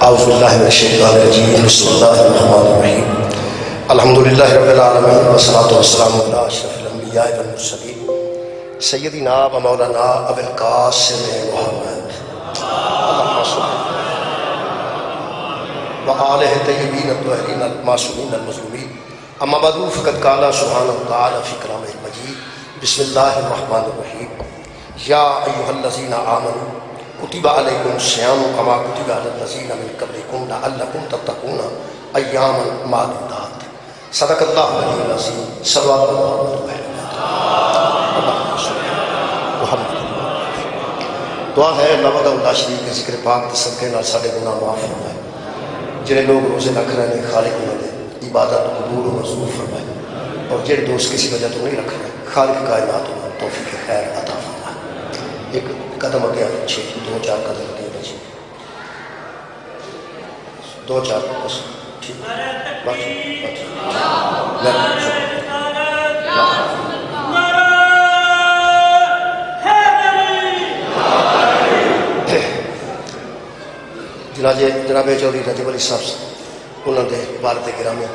اعوذ باللہ من الشیطان الرجیم بسم اللہ الرحمن الرحیم الحمدللہ رب العالمین والصلاة والسلام علی اشرف الانبیاء والمرسلین سیدنا و مولانا ابو القاسم محمد اللہم صل وآلہ الطیبین الطاہرین المعصومین المظلومین اما بعد فقد قال سبحانہ وتعالی فی کلامہ المجید بسم اللہ الرحمن الرحیم یا ایھا الذین آمنوا کتب علیکم الصیام کما کتب علی الذین من قبلکم لعلکم تتقون ایاما معدودات صدق اللہ العلی العظیم صلوات اللہ محمد دعا ہے اللہ وحدہ لا شریک کے ذکر پاک کے صدقے نال سارے گناہ معاف فرمائے جنہیں لوگ روزے رکھ رہے ہیں خالق انہوں نے عبادت قبول و منظور فرمائے اور جنہیں دوست کسی وجہ تو نہیں رکھ رہے خالق کائنات انہوں توفیق خیر عطا فرمائے ایک قدم اگیا پیچھے دو چار قدم اگیا پیچھے دو چار بس ٹھیک جناب چودھری رجب علی صاحب انہوں نے والد گرامی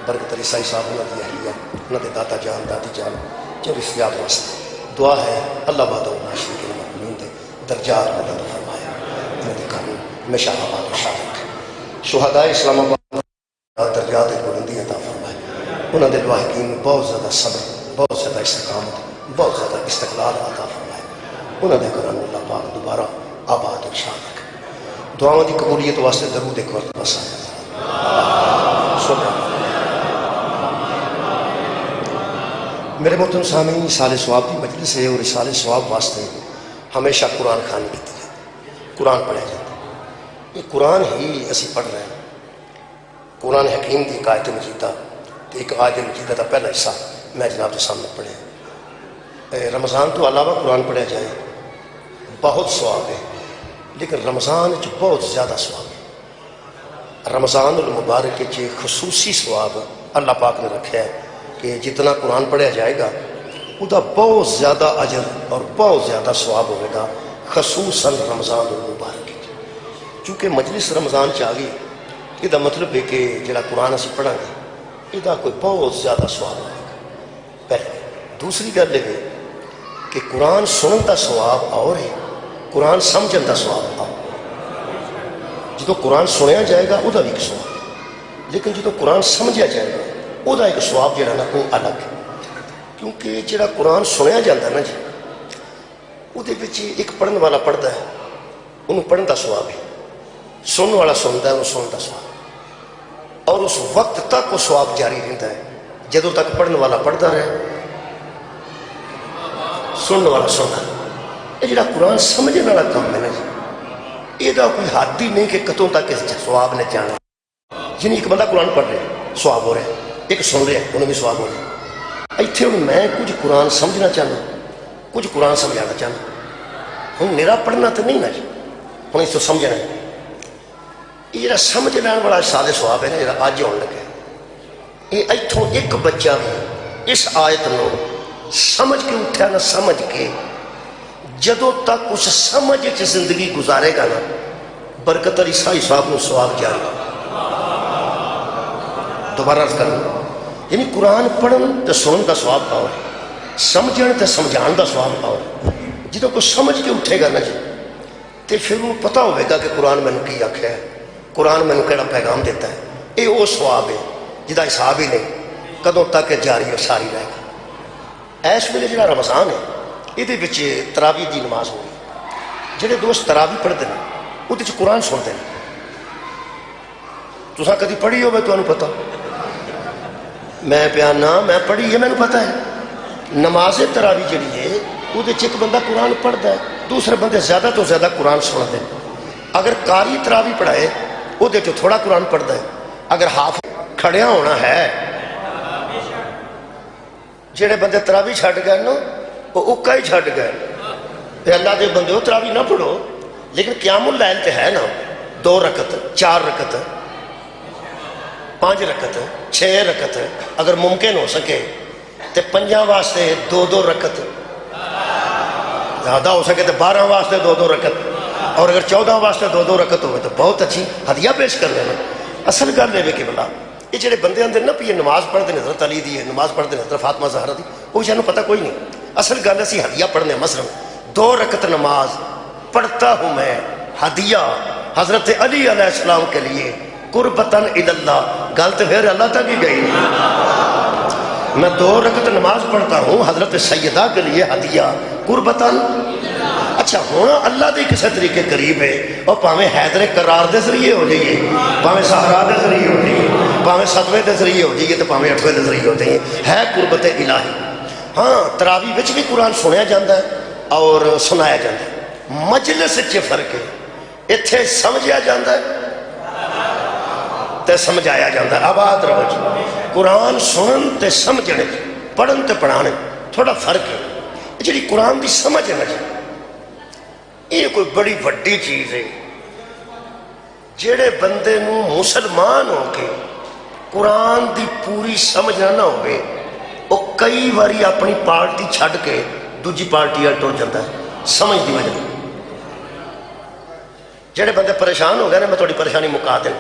برکت علی سائی صاحب انہوں نے اہلیہ انہوں نے داتا جان دادی جان چودھری فیاد واسطے دعا ہے اللہ باد اللہ شریک المؤمنین دے درجات مدد فرمایا انہوں نے قانون ہمیشہ آباد و شادت شہداء اسلام آباد درجات بلندی عطا فرمایا انہوں نے لاحقین میں بہت زیادہ صبر بہت زیادہ استقامت بہت زیادہ استقلال عطا فرمایا انہوں نے قرآن اللہ پاک دوبارہ آباد و شادت دعاؤں کی قبولیت واسطے درود ایک وقت بس میرے محترم سامعین سال ثواب کی مجلس ہے اور سال ثواب واسطے ہمیشہ قرآن خوانی کی جاتی قرآن پڑھا جاتا ہے یہ قرآن ہی اسی پڑھ رہے ہیں قرآن حکیم کی ایک آیت مجیدہ ایک آیت مجیدہ کا پہلا حصہ میں جناب کے سامنے پڑھے رمضان تو علاوہ قرآن پڑھا جائے بہت ثواب ہے لیکن رمضان چ بہت زیادہ ثواب ہے رمضان المبارک چ خصوصی ثواب اللہ پاک نے رکھا ہے کہ جتنا قرآن پڑھا جائے گا ادا بہت زیادہ اجر اور بہت زیادہ ثواب ہوئے گا خصوصاً رمضان المبارک چونکہ مجلس رمضان چ آ گئی یہ مطلب ہے کہ جڑا قرآن اسی پڑھا گے یہ کوئی بہت زیادہ ثواب ہوئے گا پہلے دوسری گل یہ کہ قرآن سنن کا ثواب اور ہے قرآن سمجھن کا ثواب جدو قرآن سنیا جائے گا وہ بھی ایک ثواب لیکن جدو قرآن سمجھا جائے گا وہ ایک ثواب جڑا نا وہ الگ ہے کیونکہ جڑا قرآن سنیا جاتا نا جی وہ ایک پڑھن والا پڑھتا ہے انہوں پڑھن کا ثواب ہے سننے والا سنتا ہے انہوں سننے کا ثواب اور اس وقت تک وہ ثواب جاری رہتا ہے جدوں تک پڑھن والا پڑھتا رہے سننے والا سنتا ہے یہ جڑا قرآن سمجھنے والا کام ہے نا جی یہ کوئی حد ہی نہیں کہ کتوں تک اس ثواب نے جانا یعنی ایک بندہ قرآن پڑھ رہے ثواب ہو رہا ہے ایک سن رہے انہوں بھی ثواب ہو رہا ہے اتنے ہوں میں کچھ قرآن سمجھنا چاہنا کچھ قرآن سمجھانا چاہنا ہوں میرا پڑھنا تو نہیں نا جی ہوں اس کو سمجھنا ہے یہ جڑا سمجھ لین والا سارے ثواب ہے نا جڑا اج ہونے لگا یہ اتوں ایک بچہ بھی اس آیت نو سمجھ کے اٹھا نہ سمجھ کے جدوں تک اس سمجھ چ زندگی گزارے گا نا برکت علی سائی صاحب نو ثواب جاری دوبارہ عرض کرنا یعنی قرآن پڑھن تے سنن کا ثواب پاؤ سمجھن تے سمجھان کا ثواب پاؤ جدوں کوئی سمجھ کے اٹھے گا نا جی تے پھر وہ پتہ ہوئے گا کہ قرآن میں نے کی آکھیا ہے قرآن میں نے کیڑا پیغام دیتا ہے یہ وہ ثواب ہے جدا حساب ہی نہیں کدوں تک جاری اور ساری رہے گا اس ویلے جڑا رمضان ہے یہ تراوی دی نماز ہو رہی جڑے دوست تراوی پڑھتے ہیں وہ قرآن سنتے ہیں تساں کدی پڑھی ہوئے تو انہوں پتہ میں پیانا میں پڑھی ہے میں نے پتہ ہے نماز تراوی جڑی ہے وہ ایک بندہ قرآن پڑھتا ہے دوسرے بندے زیادہ تو زیادہ قرآن سنتے ہیں اگر قاری تراوی پڑھائے وہ تھوڑا قرآن پڑھتا ہے اگر حافظ کھڑیا ہونا ہے جڑے بندے تراوی چھڈ گئے نا وہ اکا ہی چھڈ گئے اللہ دے بندے ہو تراوی نہ پڑھو لیکن قیام اللیل تے ہے نا 2 رکعت 4 رکعت 5 رکعت 6 رکعت اگر ممکن ہو سکے تے 5 واسطے 2 رکعت زیادہ ہو سکے تے 12 واسطے 2 رکعت اور اگر 14 واسطے 2 رکعت ہوئے تو بہت اچھی ہدیہ پیش کر لینا. اصل گل یہ کہ بلا یہ جڑے بندے آتے نا بھی یہ نماز پڑھتے ہیں حضرت علی دی ہے، نماز پڑھتے ہیں حضرت فاطمہ زہرا دی، وہ سانوں پتہ کوئی نہیں. اصل گل اسی ہدیہ پڑھنے، مثلا 2 رکعت نماز پڑھتا ہوں میں ہدیہ حضرت علی علیہ السلام کے لیے قربتاً اللہ. گل تو پھر اللہ تک ہی گئی. میں 2 رکعت نماز پڑھتا ہوں حضرت سیدہ کے لیے ہدیہ قربتاً. اچھا ہونا اللہ دے کسی طریقے قریب ہے، اور پاویں حیدر کرار دے ذریعے ہو جائیے، پاویں سہرا دے ذریعے ہو جائیے، پاویں 7ویں دے ذریعے ہو جائیے، تو پاویں 8ویں دے ذریعے ہو جائیے، ہے قربت الہی. ہاں تراویح وچ بھی قرآن سنیا جاتا ہے اور سنایا جاتا ہے. مجلس وچ فرق ہے، اتھے سمجھیا جاتا ہے تے سمجھایا جاتا ہے. آباد رہو جی. قرآن سنن تے سمجھنے، پڑھن تے پڑھانے تھوڑا فرق ہے. جی قرآن دی سمجھ ہے نا جی، یہ کوئی بڑی وڈی چیز ہے. جڑے بندے نو مسلمان ہو کے قرآن دی پوری سمجھ نہ ہوئے، وہ کئی باری اپنی پارٹی چھڈ کے دوجی پارٹی ٹر جاتا ہے سمجھ دی وجہ. جڑے بندے پریشان ہو گئے نا، میں تھوڑی پریشانی مکا دیں.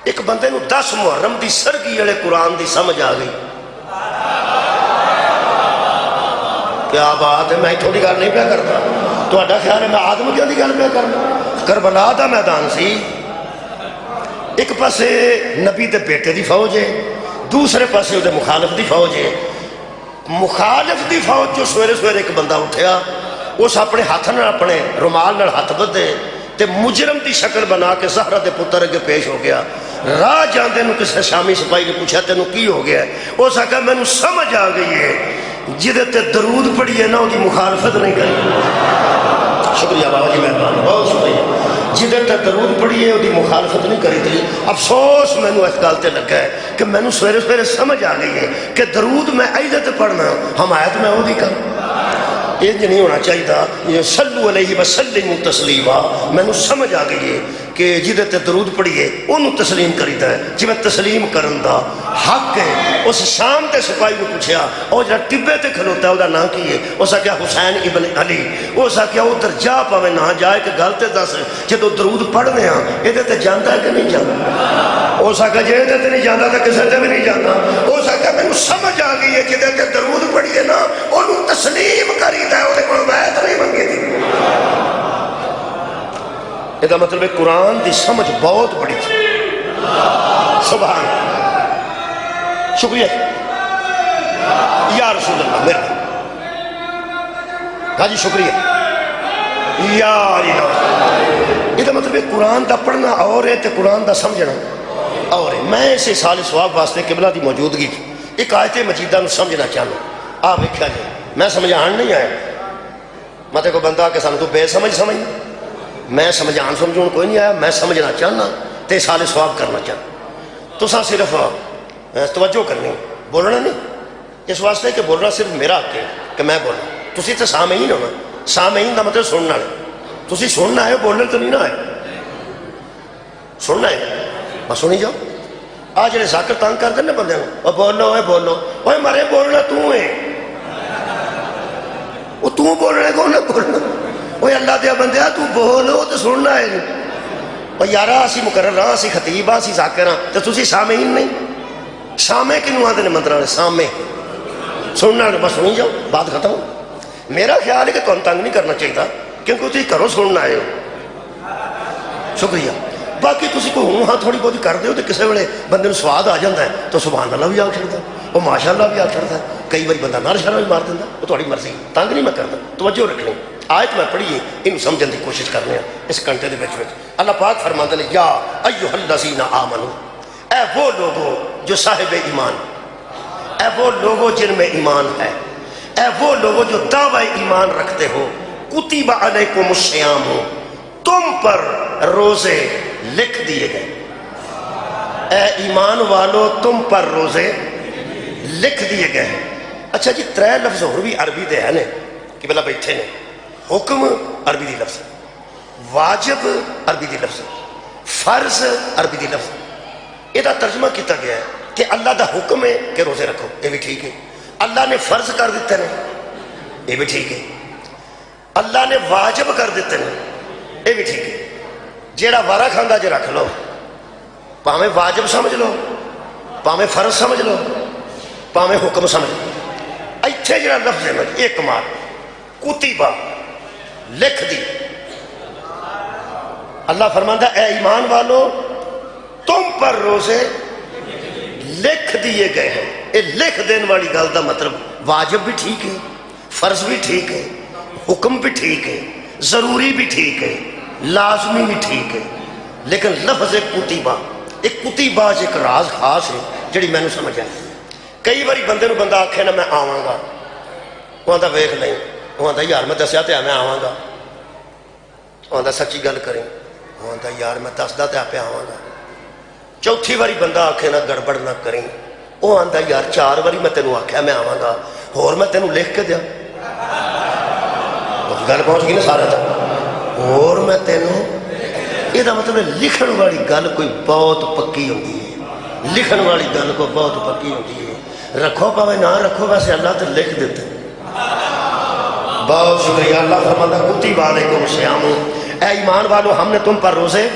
ایک بندے نو 10 محرم دی سرگی والے قرآن دی سمجھ آ گئی. کیا بات ہے، میں تھوڑی گل نہیں پیا کرتا. تہاڈا خیال ہے میں آدم کی گل پیا کرنا؟ کربلا دا میدان سی، ایک پاسے نبی دے بیٹے دی فوج ہے، دوسرے پاسے وہ مخالف دی فوج ہے. مخالف دی فوج جو سویرے سویرے ایک بندہ اٹھیا، اس اپنے ہاتھ نال اپنے رومال نال ہاتھ بدھے تے مجرم دی شکل بنا کے زہرا دے پتر اگے پیش ہو گیا. راہ جاندے نو کسی شامی سپاہی نے پوچھا تینوں کی ہو گیا ہے؟ اس آخیا مینوں سمجھ آ گئی ہے، جدے تے درود پڑھیے نا وہ مخالفت نہیں کری. شکریہ بابا جی، مہربانی، بہت شکریہ. جدے تے درود پڑھیے وہ مخالفت نہیں کری تھی. افسوس مینوں اس گل تے لگا ہے کہ مینوں سویرے سویرے سمجھ آ گئی ہے کہ درود میں ایدے تے پڑھنا، حمایت میں وہ دی کر. یہ نہیں ہونا چاہیے. یہ صلو علیہ وسلم تسلیما. مینوں سمجھ آ گئی ہے کہ جدے تے درود پڑھیے انہوں تسلیم کریتا ہے جی میں تسلیم کرن دا حق ہے. اس شام تے سپاہی کو پوچھا اور جڑا ٹبے تے کھلوتا ہے وہ نام کی ہے؟ اس آخیا حسین ابن علی. اس آخیا ادھر جا پاوے نہ جائے کہ گل تے دس جدو درود پڑھنے ہاں یہ تے جانتا ہے کہ نہیں جانتا؟ اس آخیا جی یہ تے نہیں جانتا تو کسی تے بھی نہیں جانتا. اس آخیا مینوں سمجھ آ گئی ہے جدے تے درود پڑھیے نا انہوں تسلیم کریتا ہے، وہ بیعت نہیں منگی تھی. یہ مطلب ہے قرآن دی سمجھ بہت بڑی تھی. سبحان شکریہ یا رسول اللہ، میرے ہاں جی شکریہ یا الہ. یہ مطلب ہے قرآن دا پڑھنا اور ہے تے قرآن دا سمجھنا اور ہے. میں اسے سال ثواب واسطے قبلہ دی موجودگی ایک آیت مجیدہ نو سمجھنا چاہنا. آپ ویکھیا جی میں سمجھان نہیں آیا، متے کو بندہ کہ سانو تو بے سمجھ سمجھنا. میں سمجھان سمجھون کوئی نہیں آیا، میں سمجھنا چاہنا تے سال ثواب کرنا چاہنا. تو صرف توجہ کرنی، بولنا نہیں. اس واسطے کہ بولنا صرف میرا حق ہے کہ میں بولنا. تسی تے سامعین ہونا، سامعین دا مطلب سننا ہے. تسی سننا ہے، بولنا تو نہیں نہ ہے. سننا ہے بس سنی جاؤ. آ جڑے ذاکر تنگ کر دے نا بندے کو، بولو اے بولو، اوے مارے بولنا تو ہے، وہ تو بولنا کون ہے بولنا. وہ اللہ دیا بندیا تو بولو تو سننا ہے. اور یارا اسی مقرر ہاں، اسی خطیب ہاں، اسی ذاکر ہاں، تو تسی سامعین نہیں. سامع کنوں آتے ہیں مندر والے؟ سامع سننا بس سنی جاؤ، بات ختم. میرا خیال ہے کہ تمہیں تنگ نہیں کرنا چاہیے کیونکہ تھی گھروں سننا آئے ہو. شکریہ. باقی تسی کوئی ہوں ہاں تھوڑی بہت کر دو تو کسی ویلے بندے سواد آ جاتا ہے تو سبحان اللہ بھی آ چڑھتا ہے، وہ ماشاء اللہ بھی آ چڑھتا ہے. کئی بار بندہ نر شرا بھی مار دینا، وہ تھوڑی مرضی. تنگ نہیں میں کرتا، توجہ رکھنی. آیت میں پڑھیے انہوں سمجھن کی کوشش کرنے ہیں اس گھنٹے دے وچ. اللہ پاک فرماتے ہیں یا ایھا الذین آمنو، اے وہ لوگوں جو صاحب ایمان، اے وہ لوگوں جن میں ایمان ہے، اے وہ لوگوں جو دعوی ایمان رکھتے ہو، کتب علیکم الصیام، تم پر روزے لکھ دیے گئے. اے ایمان والو تم پر روزے لکھ دیے گئے. اچھا جی 3 لفظ اور بھی عربی دے ہیں کہ بلا بیٹھے نے. حکم عربی دی لفظ، واجب عربی دی لفظ، فرض عربی دی لفظ. یہ ترجمہ کیتا گیا ہے کہ اللہ دا حکم ہے کہ روزے رکھو، یہ بھی ٹھیک ہے. اللہ نے فرض کر دیتے ہیں، یہ بھی ٹھیک ہے. اللہ نے واجب کر دیتے ہیں، یہ بھی ٹھیک ہے۔ جیڑا وارا کھاندہ جے رکھ لو، پاویں واجب سمجھ لو، پاویں فرض سمجھ لو، پاویں حکم سمجھ لو۔ ایتھے جڑا لفظ ہے ایک مار کتبہ لکھ دی، اللہ فرماندہ اے ایمان والو تم پر روزے لکھ دیے گئے ہیں۔ یہ لکھ دین والی گل دا مطلب واجب بھی ٹھیک ہے، فرض بھی ٹھیک ہے، حکم بھی ٹھیک ہے، ضروری بھی ٹھیک ہے، لازمی بھی ٹھیک ہے، لیکن لفظ کتبہ، ایک کتبہ ایک راز خاص ہے جڑی میں نے سمجھ آئی۔ کئی باری بندے نو بندہ آکھے نا میں آواں گا، وہ آندا ویکھ لیں، وہ آندا یار میں دسیا تے میں آواں گا، وہ آندا سچی گل کریں، وہ آندا یار میں دسدا تے آپ آواں گا۔ چوتھی باری بندہ آکھے نا گڑبڑ نہ کریں، وہ آندا یار 4 باری میں تینوں آکھیا میں آواں گا، اور میں تینوں لکھ کے دیا، گل پہنچ گئی نا سارا تک، اور میں تینوں، یہ مطلب لکھن والی گل کوئی بہت پکی ہوتی ہے، لکھن والی گل کو بہت پکی ہوتی ہے، رکھو پاوے نہ رکھو ویسے اللہ تو لکھ دیتے ہیں۔ بہت شکریہ۔ اللہ فرماتا کتب علیکم الصیام، اے ایمان والو ہم نے تم پر روزے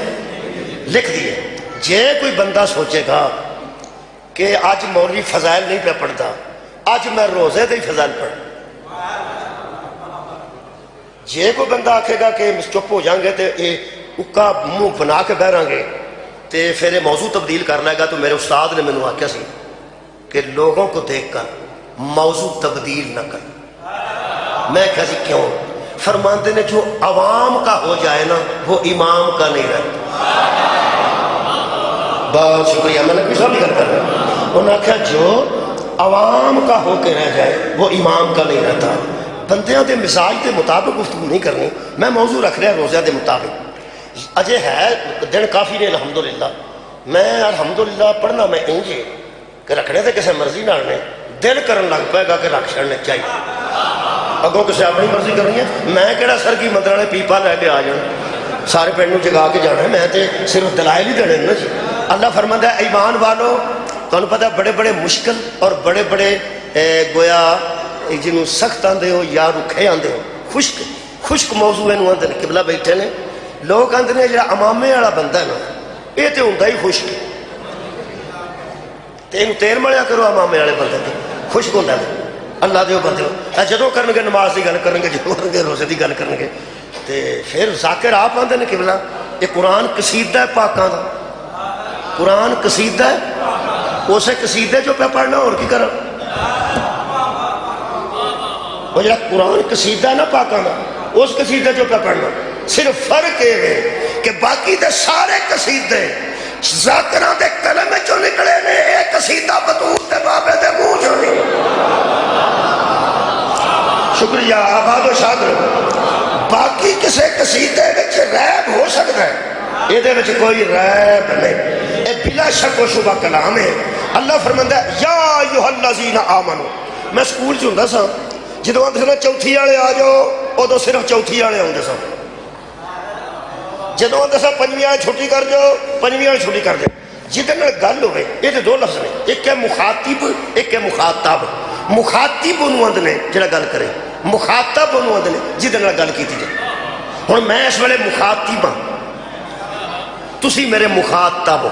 لکھ دیے۔ جے کوئی بندہ سوچے گا کہ آج مولوی فضائل نہیں پہ پڑھتا، آج میں روزے دے فضائل پڑھ، جے کوئی بندہ آکھے گا کہ چپ ہو جائیں گے تو یہ اکا منہ بنا کے بہریں گے تو پھر یہ موضوع تبدیل کر لے گا، تو میرے استاد نے مینوں آکھیا سی کہ لوگوں کو دیکھ کر موضوع تبدیل نہ کر۔ میں کہا سی کیوں؟ فرماتے نے جو عوام کا ہو جائے نا وہ امام کا نہیں رہتا۔ بہت شکریہ، میں نے کچھ اور نہیں کر رہا، انہوں نے کہا جو عوام کا ہو کے رہ جائے وہ امام کا نہیں رہتا۔ بندیاں دے مزاج دے مطابق گفتگو نہیں کرنی، میں موضوع رکھ رہا روزہ دے مطابق۔ اجے ہے دن کافی نے الحمدللہ، میں الحمدللہ پڑھنا میں انجے کہ رکھنے تے کسے مرضی نہ رہنے، دل کرن لگ پائے گا کہ رکھ چھڑنے چاہیے، اگوں کسے اپنی مرضی کرنی ہے۔ میں کہڑا سر کی مندر والے پیپا لے کے آ جانا، سارے پنڈ نوں جگا کے جانا ہے، میں تے صرف دلائل ہی دینے نا جی۔ اللہ فرماتا ہے ایمان والو تمہیں پتہ بڑے بڑے مشکل اور بڑے بڑے گویا جنہوں سخت آندے ہو یا رکھے آندے ہو، خشک خشک موضوع انہوں آندے قبلہ بیٹھے نے لوگ آندے نے جڑا امامے والا بندہ ہے نا یہ تو ہوندا ہی خشک، تینوں تیل ملیا کرو امامے والے بندے تے خشک ہوندا ہے۔ اللہ دے بندے ہو جدوں کرن گے نماز دی گل کرن گے، جدوں کرن گے روزے دی گل کرن گے تے پھر ذاکر آپ آندے نے قبلہ یہ قرآن قصیدہ ہے پاکاں دا، قرآن قصیدہ ہے، اسے قصیدے جو پہ پڑھنا اور کی کرا، وہ جڑا قرآن قصیدہ ہے نا پاکاں دا اس قصیدے جو پہ پڑھنا، صرف فرق یہ ہے کہ باقی دے سارے قصیدے ذاکران دے کلمے چوں نکلے نے، ایک قصیدہ بطول دے بابے دے منہ چوں نہیں۔ شکریہ، آباد و شاد رہو۔ باقی کسے قصیدے وچ ریب ہو سکتا ہے، یہ دے وچ کوئی ریب نہیں، یہ بلا شک و شبہ کلام ہے۔ اللہ فرماتا ہے یا ایھا الذین آمنو، میں سکول چ ہوندا سا جدوں آندے سن چوتھی والے آ جاؤ ادو صرف چوتھی والے آندے سن، جدوں آندے سن پنجویں والے چھٹی کر جاؤ پنجویں والے چھٹی کر جاؤ۔ جہدے نال گل ہوئے یہ تو دو لفظ نے، ایک ہے مخاطب ایک ہے مخاطب۔ مخاطب انہوں آندے نے جڑا گل کرے، مخاطب انہوں آندے نے جہدے نال گل کیتی جائے۔ ہن میں اس ویلے مخاطب ہاں، تسی میرے مخاطب ہو،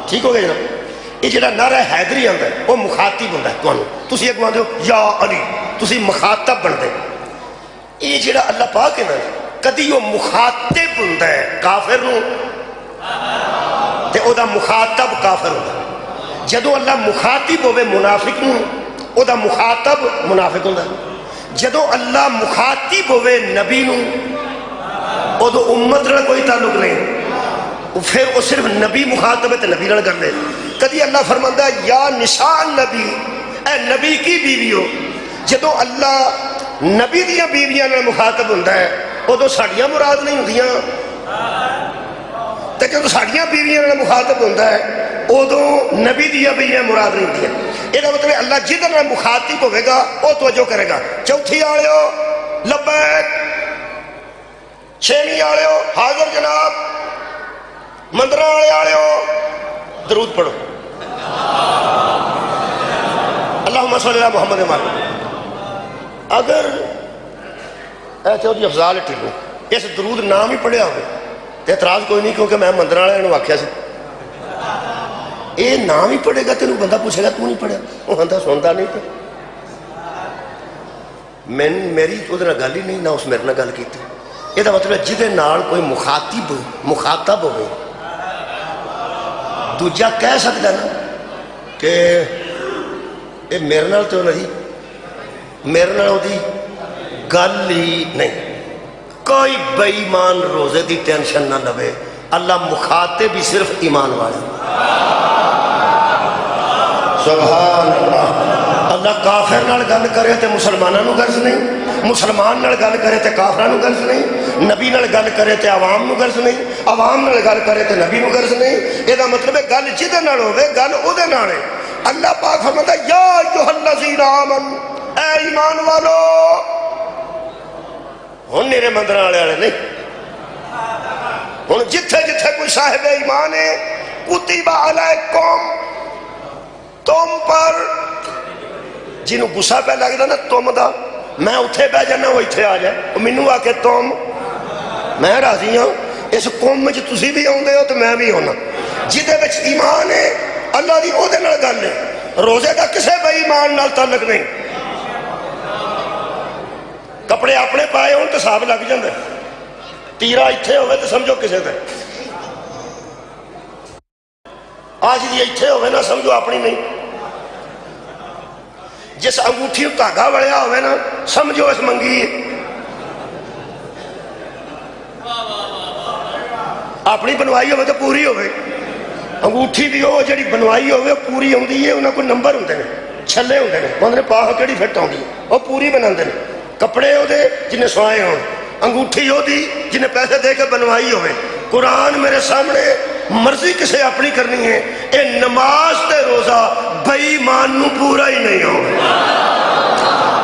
ٹھیک ہو گیا جناب؟ یہ جڑا نعرہ حیدری آندا ہے وہ مخاطب ہوندا ہے تانوں، تسی اگوں آندے ہو یا علی، تسی مخاطب بنتے۔ یہ جڑا اللہ پاک ہے نا کدی وہ مخاطب ہوندا ہے کافر نوں تے او دا مخاطب کافر ہوندا ہے۔ جدوں اللہ مخاطب ہوے منافق نوں او دا مخاطب منافق ہوندا ہے۔ جدوں اللہ مخاطب ہوے نبی نوں او دو امت نال کوئی تعلق نہیں، پھر وہ صرف نبی مخاطب ہے تو نبی نال کر لے۔ کدی اللہ فرماندا ہے یا نساء نبی، اے نبی کی بیویو، جدوں اللہ نبی دیاں بیویاں نال مخاطب ہوندا ہے ادو ساڈیاں مراد نہیں ہوندیاں، تے جدوں ساڈیاں بیویاں نال مخاطب ہوندا ہے ادو نبی دیاں بیویاں مراد نہیں ہوندیاں۔ یہ مطلب اللہ جہدے نال مخاطب ہوے گا وہ توجہ کرے گا۔ چوتھی والےو لبیک، چھیویں والےو حاضر جناب، مندراں والےو درود پڑھو، اللہم صلی اللہ محمد۔ اگر اے چودھری افضال ٹھلو اس درود نام ہی پڑھیا ہوئے تو اعتراض کوئی نہیں، کیونکہ میں مندر والے نے آخیا سی یہ نام ہی پڑھے گا، تینوں بندہ پوچھے گا تو نہیں پڑھیا، وہ آتا سنتا نہیں پہ میری وہ گل ہی نہیں، نہ اس میرے نال گل کی. یہ مطلب جہدے نال کوئی مخاطب ہوئے دوجا کہہ سکتا نا کہ یہ میرے نال تو نہیں، میرے نال وہی گل ہی نہیں. کوئی بے ایمان روزے دی ٹینشن نہ لوے، اللہ مخاطب بھی صرف ایمان والا. سبحان اللہ. اللہ کافر نال گل کرے تے مسلمانوں نو غرض نہیں، مسلمان نال گل کرے تے کافراں نو غرض نہیں، نبی نال گل کرے تے عوام نو غرض نہیں، عوام نال گل کرے تے نبی نو غرض نہیں. یہ مطلب ہے گل جہدے نال ہوے گل او دے نال ہے. اللہ پاک فرماتا ہے یا ایھا الذین آمنوا، اے ایمان والو. ہن میرے مندر والے نہیں، ہن جتھے جتھے کوئی صاحب ایمان ہے کتب علیکم، تم پر جنہوں غصہ پہ لگتا نا تم دا، میں اتھے بہ جانا وہ اتھے آ جائے، مینوں آ کے تم، میں راضی ہوں اس قوم میں تسی بھی آؤندے ہو تو میں بھی ہونا. جہدے وچ ایمان ہے اللہ دی او دے نال گل ہے، روزے دا کسے بے ایمان نال تعلق نہیں. کپڑے اپنے پائے ہون تو حساب لگ جاندے، تیرا اتھے ہوئے تو سمجھو کسے دے، آج دی اتھے ہوئے نا سمجھو اپنی نہیں. جس انگوٹھی دھاگا وڑیا ہوئے نا سمجھو اس منگی ہے، اپنی بنوائی ہوئے تو پوری ہوئے. انگوٹھی بھی ہو جڑی بنوائی ہوئے پوری ہوندی ہے، انہاں کو نمبر ہوندے نے، چھلے ہوندے نے، وہ نے پاہ کیڑی فٹ ہوندی ہے وہ پوری بناندے نے. کپڑے ہو دے جنہیں سوائے ہوں، انگوٹھی ہو دی جنہیں پیسے دے کے بنوائی ہوئے. قرآن میرے سامنے مرضی کسے اپنی کرنی ہے، اے نماز تے روزہ بے ایمان نو پورا ہی نہیں ہو.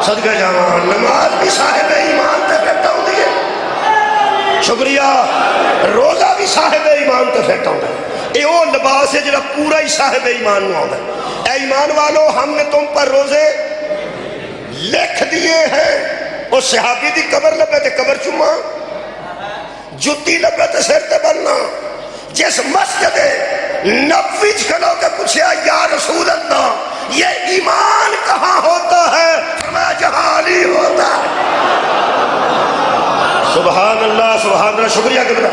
صدقہ جاواں نماز بھی صاحب ایمان تے فٹ ہوندی ہے، شکریہ، روزہ بھی صاحب ایمان تے فٹ ہوندا ہے. اے وہ لباس ہے جڑا پورا ہی صاحب ایمان نو ہوندا ہے. اے ایمان والو ہم نے تم پر روزے لکھ دیے ہیں. وہ صحابی دی قبر لبے تے قبر چما، جتی لبے تے سر تے بننا. جس مسجد نبوی کھلو کے پوچھا یا رسول اللہ یہ ایمان کہاں ہوتا ہے؟ فرمایا جہاں علی ہوتا ہے. سبحان اللہ سبحان اللہ. شکریہ قبلہ.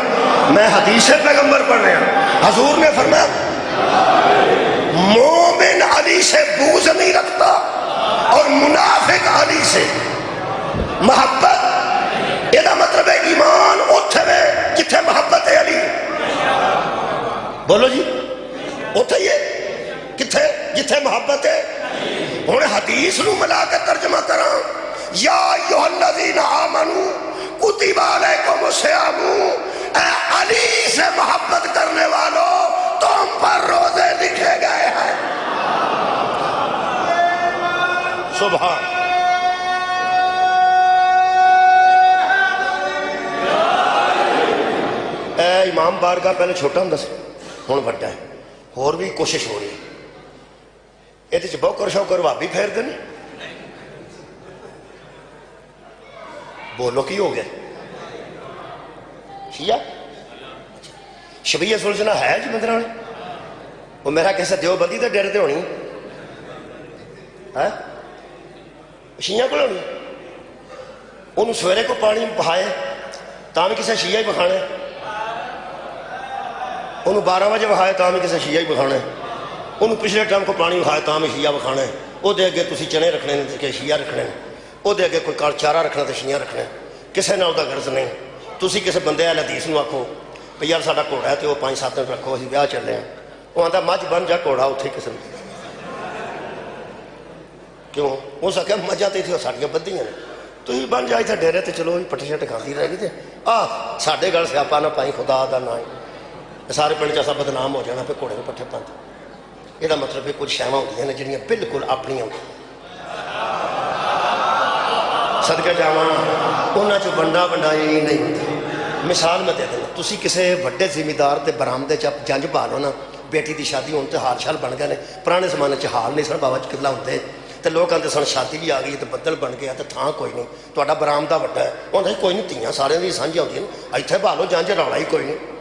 میں حدیث پیغمبر پڑھ رہے ہیں، حضور نے فرمایا مومن علی سے بغض نہیں رکھتا اور منافق علی سے محبت. یہ مطلب ہے ایمان اتھے میں جتھے محبت ہے علی. بولو جی اتھے یہ کتھے جتھے محبت ہے. ہوں حدیث نو ملا کے ترجمہ کراں، یا ایھا الذین آمنوا کتب علیکم الصیام، اے علی سے محبت کرنے والوں تم پر روزے لکھے گئے ہیں. سبحان. اے امام بارگاہ پہلے چھوٹا ہوں سی، ہوں بڑا ہے، اور بھی کوشش ہو رہی ہے. یہ بوکر شوکر بھابی پھیر دیں. بولو کی ہو گیا شیعہ شبیہ سلسلہ ہے جی مندر والے. وہ میرا کیسا دیوبندی تے ڈیرے تے ہونی ہے، شیعہ کو ہونی. انہوں سویرے کو پانی بہائے تاں بھی کسی شیعہ ہی بکھانا ہے، انہوں 12 بجے بہائے تاں بھی کسی شیعہ ہی بکھانا ہے، انہوں پچھلے ٹائم کو پانی بہائے تاں بھی شیعہ بکھانا ہے. وہ دے اگے تسی چنے رکھنے کہ شیعہ رکھنے، وہ دے اگے کوئی کال چارہ رکھنا تو شیعہ رکھنے. کسے نال دا غرض نہیں. تسی کسے بندے اہل حدیث نو آکھو بھئی یار ساڈا گھوڑا ہے تو وہ 5-7 دن رکھو اسی بیاہ چلے ہیں، وہ آندا مجھ بن جا گھوڑا اتھے کسے کیوں اس آخیا مجھا تو اتنے ساڈیاں بدھیاں نے، تھی بن جا اتنے ڈیرے تے چلو پٹھے شٹے کھاندی رہ گئی. ساڈے گل سیاپا نہ پائی خدا دا نہ سارے پنڈ چ بدنام ہو جانا پہ گھوڑے کو پٹھے پاند. یہ مطلب ہے کچھ شیواں ہوندیاں نے جڑیاں بالکل اپنی ہوندیاں. صدقہ جاواں انہاں چ ونڈا ونڈائی نہیں ہوندی. مثال میں دے دینا، تسی کسے وڈے ذمہ تے برآمدے چ جنج پا لو نا، بیٹی دی شادی ہون تے حال شال بن گئے نے. پرانے زمانے چ حال نہیں سن بابا قبلہ ہوندے، تو لوگ آتے سن شادی بھی آ گئی تو بدل بن گیا تو تھان کوئی نہیں تہاڈا برآمدہ وڈا ہے وہ آتا کوئی نہیں تیاں سارے دی سانجھیاں ہوندیاں اتنے بھا لو جنج رولا ہی کوئی نہیں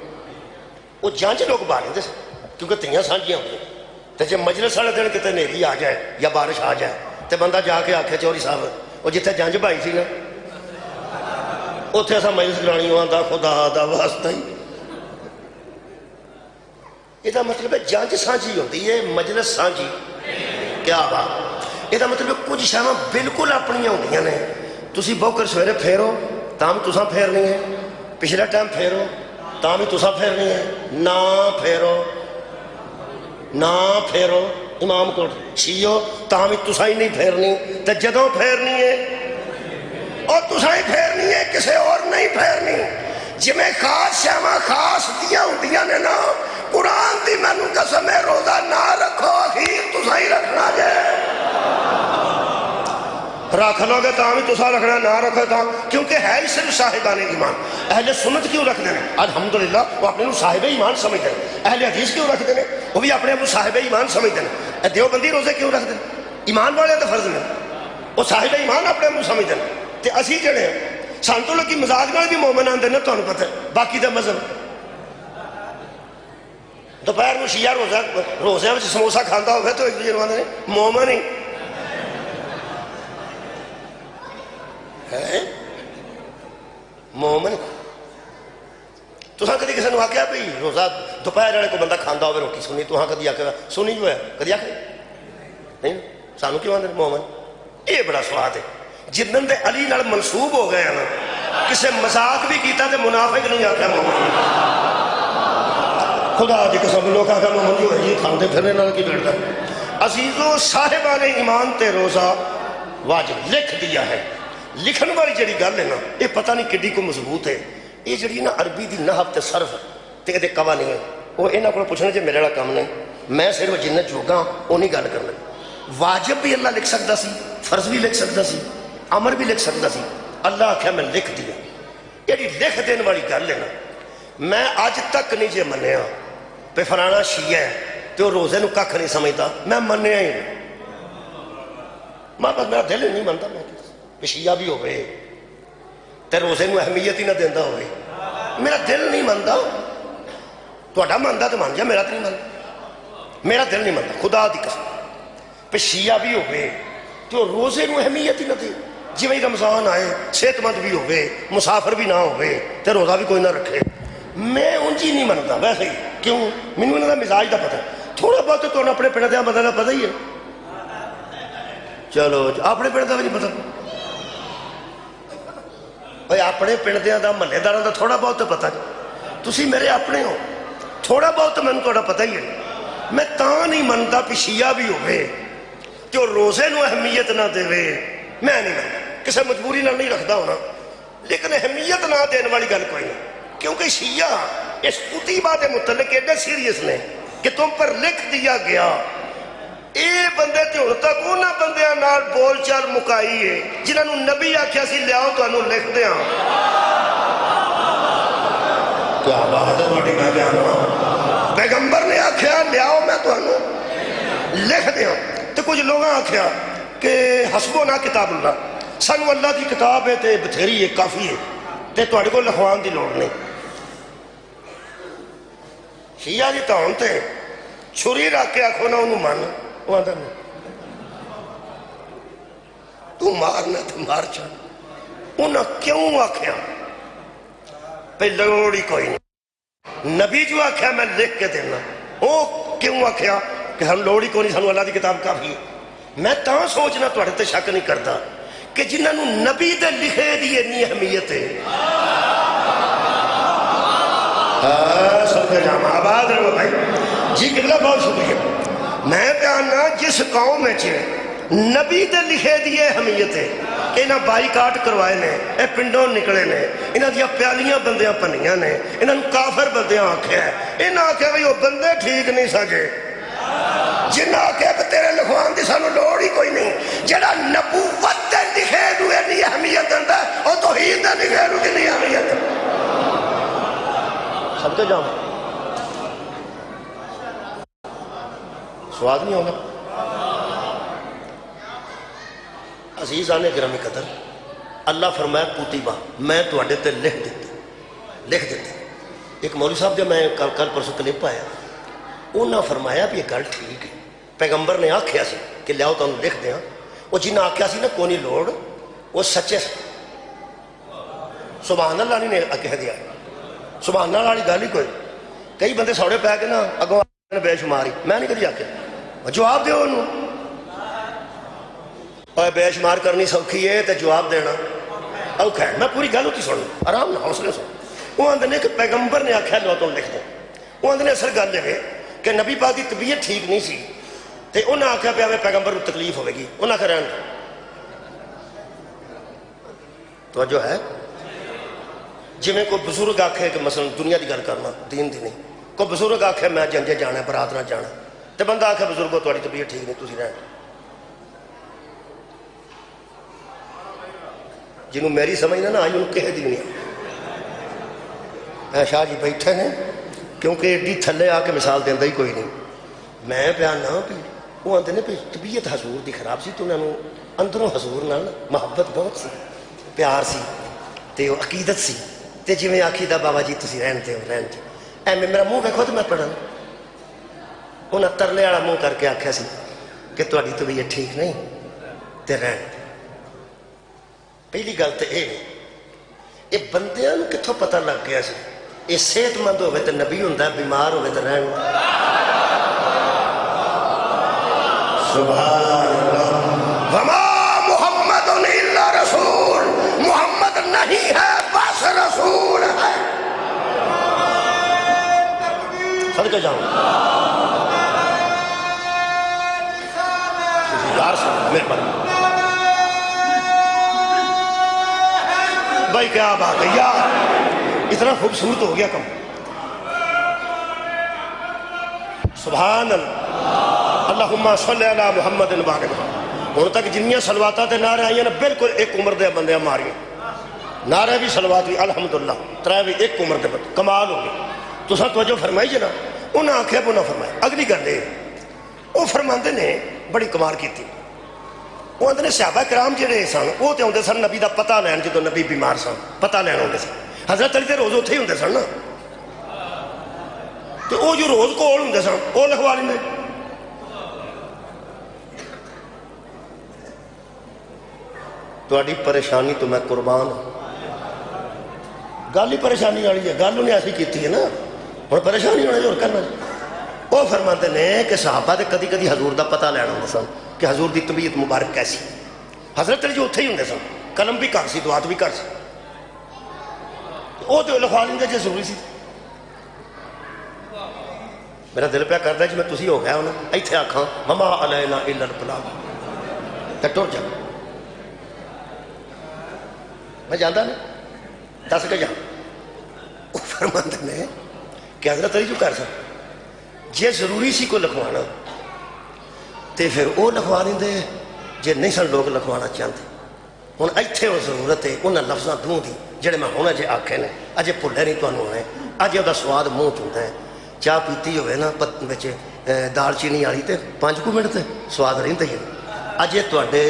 وہ جنج لوگ بھا لیندے کیونکہ تیاں سانجھیاں ہوندیاں تو جب مجلس والے دن کتے نیری آ جائے یا بارش آ جائے تو بندہ جا کے آکھے چوری صاحب وہ جتھے جنج بھائی سی نا اتنے اصا مجلس لانی آتا خدا دا واسطہ ہی یہ مطلب ہے جنج سانجھی ہوتی ہے مجلس سانجھی کیا بات یہ مطلب کچھ شاواں بالکل اپنی ہوندیاں نے تسی بوکر سویرے پھیرو تاں بھی تساں پھیرنی ہے پچھلا ٹائم پھیرو تاں بھی تساں پھیرنی ہے نہ پھیرو امام کو چھیو تاں بھی تساں ہی نہیں پھیرنی تے جدوں پھیرنی ہے اور تساں ہی پھیرنی ہے کسے اور نہیں پھیرنی جمیں خاص شاواں خاص دیاں ہوندیاں نے نا قرآن دی مینوں قسم ہے روزہ نہ رکھو اخیر تساں ہی رکھنا جائے رکھ لو گے تاں بھی تساں رکھنا نہ رکھو تاں کیونکہ ہے ہی صرف صاحبان ایمان اہل سنت کیوں رکھتے ہیں الحمدللہ وہ اپنے صاحب ایمان سمجھتے ہیں اہل حدیث کیوں رکھتے ہیں وہ بھی اپنے صاحب ایمان سمجھتے ہیں دیوبندی روزے کیوں رکھتے ہیں ایمان والے تو فرض میں وہ صاحب ایمان اپنے سمجھتے ہیں تے اسی جڑے ہیں سان تو لوگ مزاج نال بھی مومن آندے نے تانوں پتہ ہے باقی دا مذہب دوپہر میں شیعہ روزے میں سموسا کھاندا ہوئے تو ایک دوسرے نوں آندے نے مومن ہی ہے مومن تساں کدی کسی نے آخیا بھائی روزہ دوپہر والے کو بندہ کھاندا ہوئے روٹی سنی تساں کدی آخیا سنی جو ہے کدی آخیا نہیں سانوں کیوں آندے مومن یہ بڑا سواد ہے جنن دے علی نال منسوب ہو گئے ہیں کسے مذاق بھی کیتا تے منافق نہیں آخیا مومن خدا دی قسم لوگ آخر مومن جو ہے یہ کھاندے پھرنے نال کی ڈردا عزیزو صاحبان ایمان تے روزہ واجب لکھ دیا ہے لکھن والی جڑی گل ہے نا یہ پتہ نہیں کڈی کو مضبوط ہے یہ جڑی نا عربی دی نحو تے صرف تے دے قوانین ہے وہ انہاں کول پوچھنا جے میرے والا کام نہیں میں صرف جنہ جوگاں اونی گل کرنا واجب بھی اللہ لکھ سکتا سی فرض بھی لکھ سکتا سی امر بھی لکھ سکتا سی اللہ آخیا میں لکھ دیا یہ لکھ دین والی گل ہے نا میں اج تک نہیں جے منیا پہ فلانا شیعہ ہے تو روزے نو کھ نہیں سمجھتا میں منیا ہی نہیں میرا دل نہیں منتا میں کہ شیعہ بھی ہوئے تے روزے نو اہمیت ہی نہ دیندہ ہوئے میرا دل نہیں منتا تہاڈا منتا تو من جا میرا تو نہیں منتا میرا دل نہیں منتا خدا دی قسم پہ شیعہ بھی ہوئے تو روزے نو اہمیت ہی نہ دے جی بھائی رمضان آئے صحت مند بھی ہوئے مسافر بھی نہ ہوئے تے روزہ بھی کوئی نہ رکھے میں انجی نہیں منتا ویسے ہی کیوں مینوں انہاں دا مزاج دا پتہ تھوڑا بہت تو اپنے پنڈ دے بندے دا پتہ ہی ہے چلو اپنے پنڈ دا بھی نہیں پتہ بھائی اپنے پنڈ دا محلے داراں دا تھوڑا بہت تو پتہ تسی میرے اپنے ہو تھوڑا بہت تو مینوں تہاڈا پتہ ہی ہے میں تاں نہیں منتا کہ شیعہ بھی ہوئے تو روزے نو اہمیت نہ دے میں نہیں منتا کسی مجبوری نہ نہیں رکھتا ہونا لیکن اہمیت نہ دین والی گل کوئی نہیں کیونکہ شیعہ اس کتیبہ دے متعلق ایڈے سیریس نے کہ تم پر لکھ دیا گیا اے بندے تے ہن تک انہاں بندیاں نال بول چال مکائی ہے جنہاں نوں نبی آکھیا سی لیاؤ تانوں لکھ دیاں کیا بات ہے تہاڈی میں بیان پیغمبر نے آکھیا لیاؤ میں تانوں لکھ دیاں تے کچھ لوگاں آکھیا کہ حسبنا کتاب اللہ سانوں اللہ کی کتاب ہے تے بتھیری ہے کافی ہے تے تہاڈے کول لکھوان دی لوڑ نہیں شیعہ جی تو تے چھری رکھ کے آکھو نا انہوں من وہ آدھا نہیں تو مارنا تو مار چاہ انہاں کیوں آکھیا پہ لوڑی کوئی نہیں نبی جو آکھیا میں لکھ کے دینا وہ کیوں آکھیا کہ ہم لوڑی کو نہیں سانوں اللہ دی کتاب کافی ہے میں تاں سوچنا تہاڈے تے شک نہیں کرتا کہ جنہاں نوں نبی دے لکھے دی اتنی اہمیت ہے سب کے جامع آباد رہو بھائی جی قبلہ بہت شکریہ میں بیاننا جس قوم میں چھے نبی دے لکھے دی اہمیت ہے کہ انہاں بائی کاٹ کروائے نے اے پنڈوں نکلے نے انہاں دیا پیالیاں بندیاں پنیاں نے انہاں کافر بندیاں آکھے ہیں انہاں آکھے بھئی وہ بندے ٹھیک نہیں سجے جنہاں آکھے کہ تیرے لکھوان دی سانو لوڑ ہی کوئی نہیں جڑا نبوت دے لکھے دوئے نہیں اہمیت دندا اور توحید دے لکھے دوئے نہیں اہمیت سب کے جاؤں سواد نہیں ہوگا عزیزان گرامی قدر، اللہ فرمایا کتبہ، میں تواڈے تے لکھ دیتے۔ ایک مولوی صاحب جو میں کل پرسوں کلپ آیا، انہاں فرمایا بھی یہ گل ٹھیک ہے، پیغمبر نے آکھیا سی کہ لیاؤ تانوں لکھ دیاں، وہ جنہیں آکھیا سی نا کونی لوڑ، وہ سچے سے سبحان اللہ نہیں نے کہہ دیا، سبحان اللہ والی گل ہی کوئی۔ کئی بندے سوڑے پہ کے نا اگوں بے شماری، میں نہیں کدی آکھیا، جواب دیو انہوں، اور بے شمار کرنی سوکھی ہے تو جواب دینا اوکھا ہے۔ میں پوری گل ہوتی سن آرام نہ حوصلے سن۔ وہ آندے نے کہ پیغمبر نے آکھیا لو تم لکھ دو، وہ آندے نے اصل گل ہے کہ نبی پاک کی طبیعت ٹھیک نہیں سی تے انہاں آکھیا پیا پیغمبر کو تکلیف ہوئے گی، انہاں آکھیا رہن توجہ ہے۔ جی میں کوئی بزرگ آکھے کہ مثلا دنیا دی گل کرنا دین دی نہیں، کوئی بزرگ آکھے میں جنجے جانا ہے برات نہ جانا، تے بندہ آکھے بزرگوں تہاڈی طبیعت ٹھیک نہیں تسی رہن، جنہوں میری سمجھنا نا آئی انہوں کہہ دی نہیں۔ شاہ جی بیٹھے نے کیونکہ ایڈی تھلے آ کے مثال دینا ہی کوئی نہیں، میں پیانا بھی وہ آتے ہیں بھی طبیعت حضور دی خراب سی تو انہوں نے اندروں حضور نال محبت بہت سی، پیار سی تے وہ عقیدت سی تے جی میں آکھی دا بابا جی تسی رہن تے رہن جی اے میرا منہ ویکھو تو میں پڑھا انہاں ترلے والا منہ کر کے آکھیا سی کہ تہاڈی طبیعت ٹھیک نہیں تے رہن۔ پہلی گل تو یہ بندیاں کتوں پتہ لگ گیا سی یہ صحت مند ہوئے تو نبی ہوں، بیمار ہوئے تو رہن۔ سبحان اللہ۔ وما محمد الا رسول، محمد نہیں ہے بس رسول ہے۔ صدقہ جاؤں یار سے مہربانی بھائی، کیا بات ہے یار، اتنا خوبصورت ہو گیا کم۔ سبحان اللہ، اللہم صلی علی محمد وعلی محمد۔ ہوں تک جنیاں سلواتاں تے نعرے آئیاں نا بالکل ایک عمر دے بندیاں ماریاں، نعرے بھی سلوات بھی الحمدللہ، ترے بھی ایک عمر دے بندے، کمال ہو گئے۔ تو سب توجہ فرمائی جنا، انہاں آکھیا انہاں فرمایا۔ اگلی گل ہے وہ فرماندے نے بڑی کمال کیتی، وہ آندے نے صحابہ کرام جڑے سن وہ تے ہوندے سن نبی دا پتہ لین، جدوں نبی بیمار سن پتہ لین ہوندے سن۔ حضرت علی تے روز اتھے ہی ہوندے سن نا، تے وہ جو روز کول ہوندے سن وہ لکھوا لیندے۔ تہاڈی پریشانی تو میں قربان ہوں، گل ہی پریشانی والی ہے، گل انہیں ایسی کیتی ہے نا، ہن پریشانی ہونا جو کرنا۔ وہ فرماتے ہیں کہ صحابہ تے کدی کدی حضور دا پتہ لینا ہوندے سن کہ حضور دی طبیعت مبارک کیسی۔ حضرت علی جو اتھے ہی ہوندے سن، قلم بھی کر سی، دعات بھی کر سی، وہ تو لکھوا لیندے جے ضروری سی۔ میرا دل پہ کردا جی میں تسی ہو گیا ہونا ایتھے آکھاں وما علینا الا البلاغ تے ٹر جا، میں جاندا نہیں دس کے جا۔ وہ فرماندے نے کہ حضرت علی جو کر سن جے ضروری سی کو لکھوانا تے پھر وہ لکھوا دیندے، جے نہیں سن لوگ لکھوانا چاہتے۔ ہن ایتھے وہ ضرورت ہے انہاں لفظاں دوں دی جڑے میں ہن اجے آکھے نے، اجے بھلے نہیں تانوں ہونے، اجے دا سواد منہ چوندا ہے۔ چاہ پیتی ہوئے نا بچے دال چینی والی تے 5 منٹ تے سواد رہندا ہی ہے۔ اجے تواڈے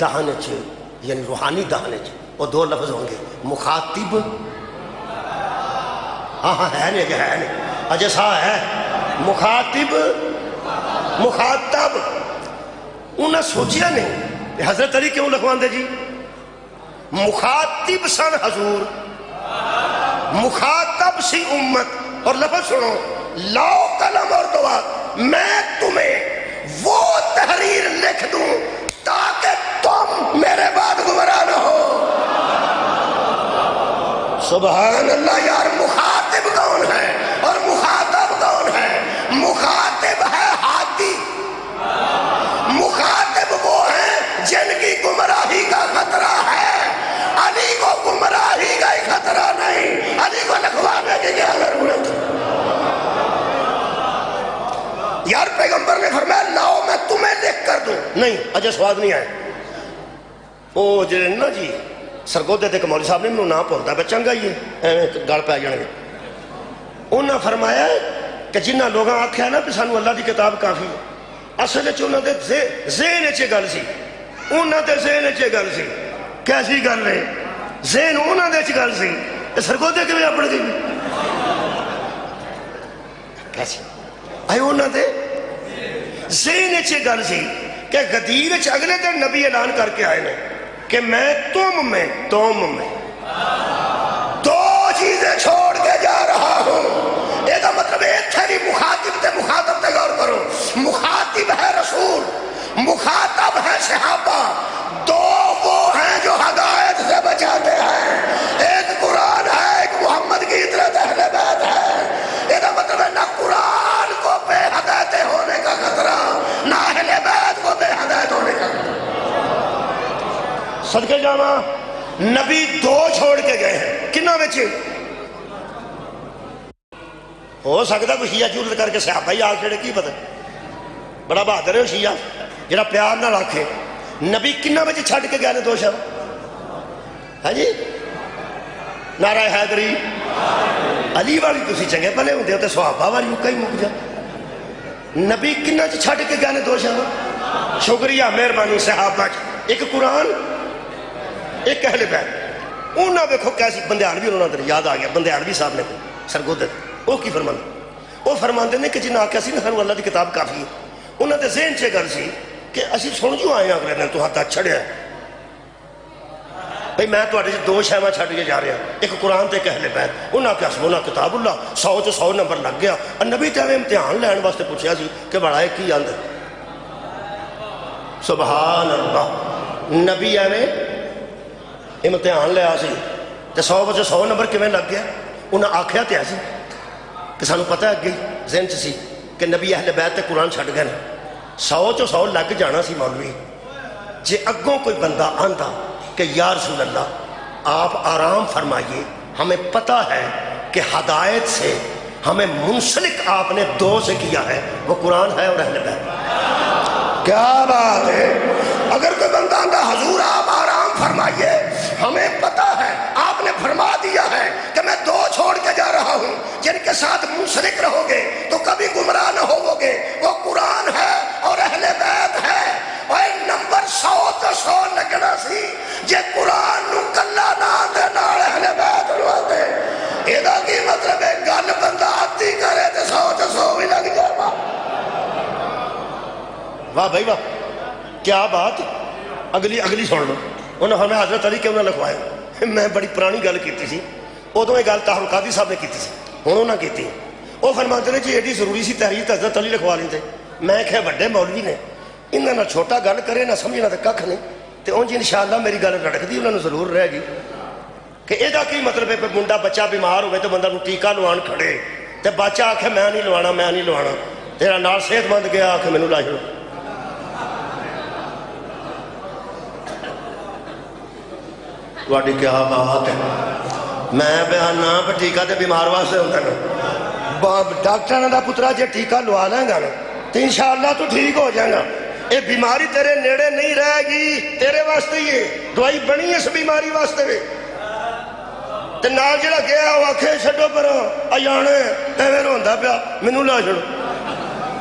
دہن وچ یعنی روحانی دہن وچ وہ 2 لفظ ہوں گے، مخاطب، ہاں ہاں ہے نہیں، ہے نہیں، اجے سا ہے مخاطب مخاطب۔ انہیں سوچیا نہیں کہ حضرت علی کیوں لکھواندے جی، مخاطب سن حضور، مخاطب سی امت۔ اور لفظ سنو، لاؤ قلم اور دعا، میں تمہیں وہ تحریر لکھ دوں تاکہ تم میرے بعد گمراہ نہ ہو۔ سبحان اللہ یار، مخاطب کون ہے اور مخاطب کون ہے؟ مخاطب ہے ہادی، مخاطب وہ ہیں جن کی گمراہی کا خطرہ ہے، علی کو گمراہی کا ہی خطرہ نہیں، علی کو لکھوانے کی کیا ضرورت ہے؟ یار پیغمبر نے فرمایا لاؤ میں تمہیں لکھ کر دوں، نہیں اجے سواد نہیں آئے۔ وہ جڑے نا جی سرگودے دے مولوی صاحب نے مینوں نام بھولدا پیا، چنگا ہی ہے گل پی جان گے۔ انہاں فرمایا کہ جنہاں لوگاں آکھیا نا کہ سانوں اللہ دی کتاب کافی ہے، اصل وچ انہاں دے ذہن وچ گل سی، انہوں نے ذہن چ گل سی کیسی گل ہے ذہن انہوں نے گل سی سرگودے کیویں اپڑ گئی کیسی آئے انہوں نے ذہن چ گل سی کہ غدیر اگلے دن نبی اعلان کر کے آئے نے کہ میں تم میں دو چیزیں چھوڑ کے جا رہا ہوں یہ مطلب اتنے مخاطب تے غور کرو مخاطب ہے رسول مخاطب ہے صحابہ دو وہ ہیں جو ہدایت سے بچاتے ہیں ایک قرآن ہے ایک محمد کی اطرت اہل بیت ہے یہ مطلب ہے نہ قرآن کو بے ہدایت ہونے کا خطرہ نہ اہل بیت کو بے ہدایت ہونے کا خطرہ صدقے جاواں نبی دو چھوڑ کے گئے ہیں کنہ بچے ہو سکتا کوئی شیعہ جرت کر کے صحابہ ہی آگ چھڑے کی پتہ بڑا بہادر ہے شیعہ جڑا پیار نہ رکھے نبی کنہ بچے چھڑ کے گئے دو شب ہاں جی نعرہ حیدری علی والی تسی چنگے بھلے ہوندے ہو تے صحابہ والی مکہ ہی مک جا نبی کنہ چھڑ کے گئے دو شب شکریہ مہربانی صحابہ ایک قرآن ایک اہل بیت انہاں دیکھو کیسی بندیالوی انہوں نے یاد آ گیا بندیالوی صاحب نے سرگودے وہ کی فرماندے وہ فرماندے نے کہ جنہاں آکھیا سی نہ سانوں اللہ دی کتاب کافی ہے انہاں دے ذہن چ گل سی کہ اسی سن جو آئے ہیں اگلے دن تو ہاتھ چھڑیا ہے بھئی میں تو اٹھے دو شہمہ چھڑ کے جا رہے ہیں ایک قرآن تے ایک اہل بیت انہاں کیا سبونا کتاب اللہ 100 نمبر لگ گیا نبی تے ہمیں امتحان لین واسطے پوچھیا سی کہ بڑا ہے کی آندے سبحان اللہ نبی ہمیں امتحان لیا سی تے 100 نمبر کیویں لگ گیا انہاں آکھیا تے ایسی کہ سانوں پتہ ہے گئی ذہن چ سی کہ نبی اہل بیت تے قرآن چھڑ گئے 100 لگ جانا سی مولوی جے اگوں کوئی بندہ آندا کہ یا رسول اللہ آپ آرام فرمائیے ہمیں پتہ ہے کہ ہدایت سے ہمیں منسلک آپ نے دو سے کیا ہے وہ قرآن ہے اور اہل بیت کیا بات ہے اگر کوئی بندہ آندا حضور آپ آرام فرمائیے ہمیں پتہ ہے آپ نے فرما دیا ہے کہ میں دو چھوڑ کے جا رہا ہوں جن کے ساتھ منسلک رہو گے تو کبھی گمراہ نہ ہوو گے وہ قرآن ہے اور اہل بیت ہے اور نمبر 100 لگنا سی جے قرآن نو کلا نہ دے نال اہل بیت نو دے ایدا کی مطلب ہے گل بندہ آتی کرے تے 100 بھی لگ جائے واہ بھائی واہ کیا بات اگلی سن لو انہوں نے حضرت علی کیوں نہ لکھوایا میں بڑی پرانی گل کیتی سی ادو یہ گل طاہر قادری صاحب نے کیتی سی ہوں انہوں نے کیتی وہ فرماتے ہیں جی ایڈی ضروری سی تحریر حضرت علی لکھوا لیندے میں کہ بڑے مولوی نے انہوں نے چھوٹا گل کرے نہ سمجھنا تو کھ نہیں تو انج انشاءاللہ میری گل رڑکتی انہوں نے ضرور رہے گی کہ یہ کی مطلب ہے منڈا بچہ بیمار ہوئے تو بندہ ٹیکہ لوان کھڑے تو بچہ آکھے میں نہیں لوانا تیرا نال صحت مند گیا آکھے مینوں لا چھڑو تھوڑی کیا بات ہے میں بیانہ پر ٹیکہ تے بیمار واسطے ہوتا ہے ڈاکٹر دا پترا جے ٹیکہ لوا لیں گا تو انشاءاللہ تو ٹھیک ہو جائے گا یہ بیماری تیرے نیڑے نہیں رہے گی تیرے واسطے ہی ہے دوائی بنی ہے اس بیماری واسطے بھی تے نال جڑا گیا وہ آکھے چھڈو پر اجانے ایویں روندا پیا مینوں لا چھڑو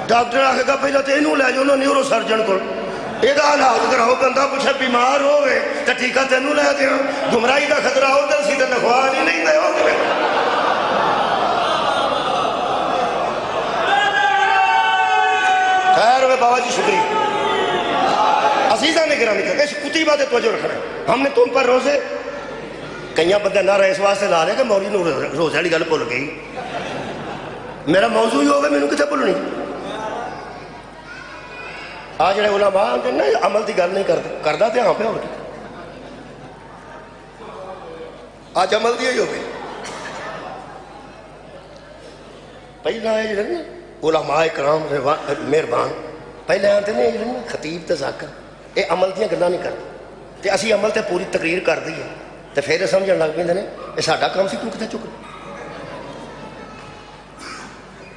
ڈاکٹر آکھے گا پہلے تے اینوں لے جاؤ نیورو سرجن کول یہ حالات کراؤ بندہ پوچھے بیمار ہوئے تو ٹیکہ تینوں لے دیا گمراہی کا خطرہ ادھر سی تو لکھوا نہیں دے خیر ہوئے بابا جی شکریہ عزیزہ نے گرامی کہا اس کتی باتیں توجہ رکھنا ہے ہم نے تم پر روزے کئیاں بندے نہ رہے اس واسطے لا رہے کہ مولی نو روزے والی گل بھول گئی میرا موضوع ہی ہوگا مینوں کتنے بھولنی آ جڑے علماء آتے ہیں نا عمل کی گل نہیں کرتا تو ہاں پہ ہو آج عمل دی ہو گئی پہلا ہے جڑے نا علماء کرام مہربان پہلے آتے ہیں خطیب تے ذاکر یہ عمل دیا گلاں نہیں کرتے تے اسی عمل تے پوری تقریر کر دی ہے تے پھر سمجھن لگ پہ یہ ساڈا کام سی تو کتنے چک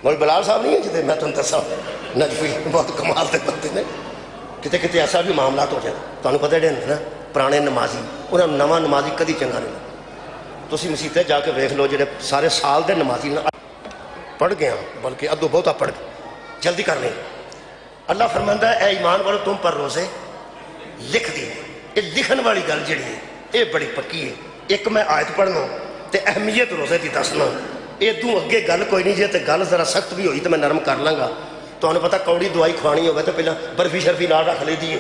مول بلال صاحب نہیں ہے جتے میں تمہیں دسا نجفی بہت کمال دے بندے نے کتے کتے ایسا بھی معاملات ہو جائے تمہیں پتہ جڑے نا پرانے نمازی انہوں نے نواں نمازی کدی چنگا نہیں تسی مسیطے جا کے ویکھ لو جڑے سارے سال دے نمازی پڑھ گیا بلکہ ادو بہتا پڑھ گیا جلدی کر لیں اللہ فرماندہ ہے اے ایمان والو تم پر روزے لکھ دی. یہ لکھن والی گل جڑی ہے یہ بڑی پکی ہے. ایک میں آیت پڑھنا تے اہمیت روزے کی دسنا. ادوں اگے گل کوئی نہیں. جی تے گل ذرا سخت بھی ہوئی تو میں نرم کر لاں گا. تمہیں پتا کوڑی دوائی کھوانی ہوگی تو پہلے برفی شرفی نال رکھ لی ہے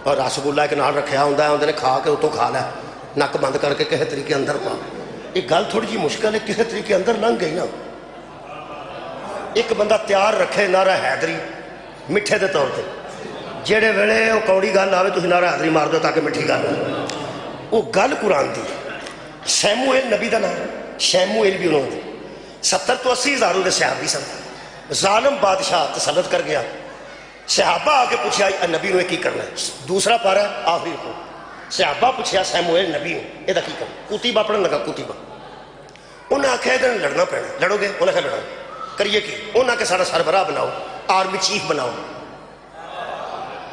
اور رسگلا ایک نال رکھا ہوں آدھے نے کھا کے اتوں کھا لیا نک بند کر کے کسی طریقے اندر پا. یہ گل تھوڑی جی مشکل ہے کسی طریقے اندر لنਘ گئی نا. ایک بندہ تیار رکھے نعرہ حیدری میٹھے دے طور پہ جہے ویلے وہ کوڑی گل آئے تھی نعرہ حیدری مار دو تاکہ میٹھی گل ہو. وہ گل قرآن دی. شیموئیل نبی کا نام شیموئیل بھی انہوں نے 70 تو 80 ہزاروں کے صحابی سن. ظالم بادشاہ تسلط کر گیا. صحابہ آ کے پوچھا نبی نے کی کرنا ہے. دوسرا پارا ہے آخری کو. صحابہ پوچھا سیموئیل نبی نے یہ کی کرنا. کتیبہ پڑھن لگا کتیبہ. انہیں آخیا یہ لڑنا پینا. لڑو گے انہیں آخیا لڑا. کریے کی انہیں آخیا سارا سربراہ بناؤ آرمی چیف بناؤ.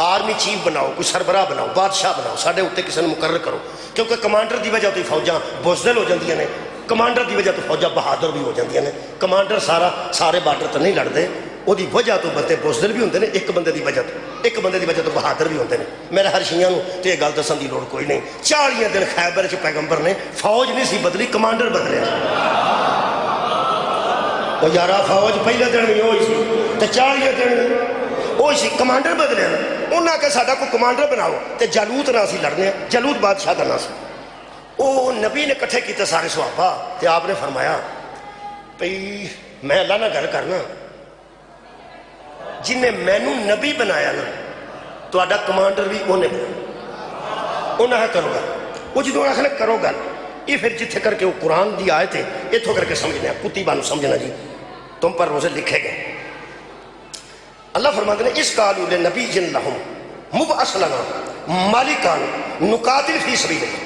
آرمی چیف بناؤ کوئی سربراہ بناؤ بادشاہ بناؤ سارے اتنے کسی نے مقرر کرو. کیونکہ کمانڈر کی وجہ تو فوجاں بزدل ہو جاتی ہیں. کمانڈر کی وجہ تو فوجاں بہادر بھی ہو جاتی ہیں. کمانڈر سارے بارڈر تو نہیں لڑتے. وہ وجہ تو بندے بزدل بھی ہوتے ہیں. ایک بندے کی وجہ تو بہادر بھی ہوتے ہیں. میرے ہر شیاں تو یہ گل دسن کی لوڑ کوئی نہیں. 40 دن خیبر چ پیغمبر نے فوج نہیں سی بدلی کمانڈر بدلیا. وہ یار فوج پہلے دن بھی وہی سی تو 40 دن وہی سی کمانڈر بدلیا. انہیں آ کے ساڈا کوئی کمانڈر بناؤ تو جالوت نہ سی لڑنے. جالوت بادشاہ کا نام سی. وہ نبی نے کٹھے کیتے سارے صحابہ تو آپ نے فرمایا بھئی میں اللہ نہ گل کرنا جن نے مینو نبی بنایا نا تو کمانڈر بھی انہیں بنایا. انہیں کرو گل. وہ جدو آخر کرو گل یہ پھر جتھے کر کے وہ قرآن دی آئے تھے اتوں کر کے سمجھنا کتیبہ نو سمجھنا جی تم پر روزے لکھے گئے. اللہ فرماتے ہیں اس قالوا لنبی لہم مبعث لنا مالکان نقاتل فی سبیل اللہ.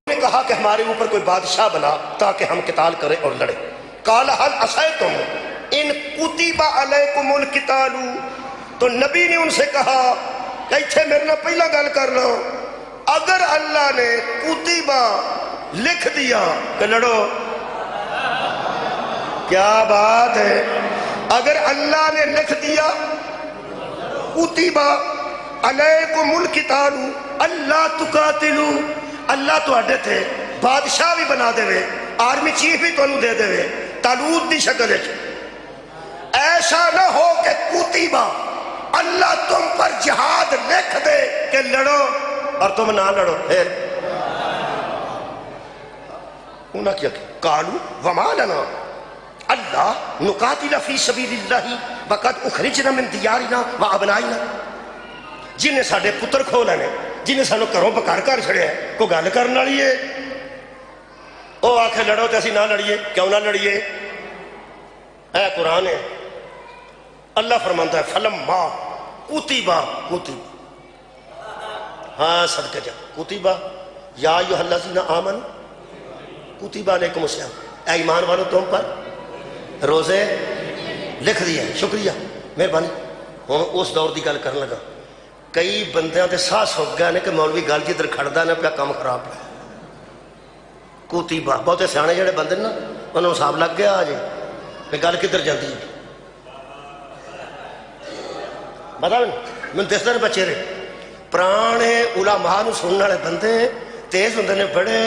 نے کہا کہ ہمارے اوپر کوئی بادشاہ بنا تاکہ ہم قتال کریں اور لڑیں. قال هل عصیتم ان کتب علیکم القتال. تو نبی نے ان سے کہا کہ اتھے میرے نہ پہلا گل کرنا اگر اللہ نے کتبہ لکھ دیا کہ لڑو. کیا بات ہے. اگر اللہ نے لکھ دیا کتبہ علیکم القتال اللہ تقاتلوا اللہ تو اڈے تھے بادشاہ بھی بنا دے آرمی چیف بھی تمہیں دے دے طالوت دی شکل. ایسا نہ ہو کہ کتیبہ اللہ تم پر جہاد لکھ دے کہ لڑو اور تم نہ لڑو. پھر انہاں کیا کہ قالوا وما لنا اللہ نقاتل فی سبیل اللہ وقد اخرجنا من دیارنا وابنائنا. جنہیں ساڑھے پتر کھو لینے جنہیں سانو گھروں بکار کر چھڑے ہیں کوئی گل کرنے والی ہے. وہ آخر لڑو تو اسی نہ لڑیے. کیوں نہ لڑیے؟ اے قرآن ہے. اللہ فرماتا ہے فلما کتبہ کتب. ہاں صدقہ جا کتبہ یا ایھا الذین آمنوا کتبہ علیکم الصیام. اے ایمان والو تم پر روزے لکھ دیے. شکریہ مہربانی. ہوں اس دور کی گل کرنے لگا. کئی بندیاں تے ساہ سک گئے نے کہ مولوی گل جدھر کھڑدا نہ پیا کام خراب ہے. کتیبہ بہتے سیانے جڑے بندے نا انہوں حساب لگ گیا آج کہ گل کدھر جاتی ہے. پتا میں دستے نے بچے پرانے علماء نو سننے والے بندے تیز ہوندے نے بڑے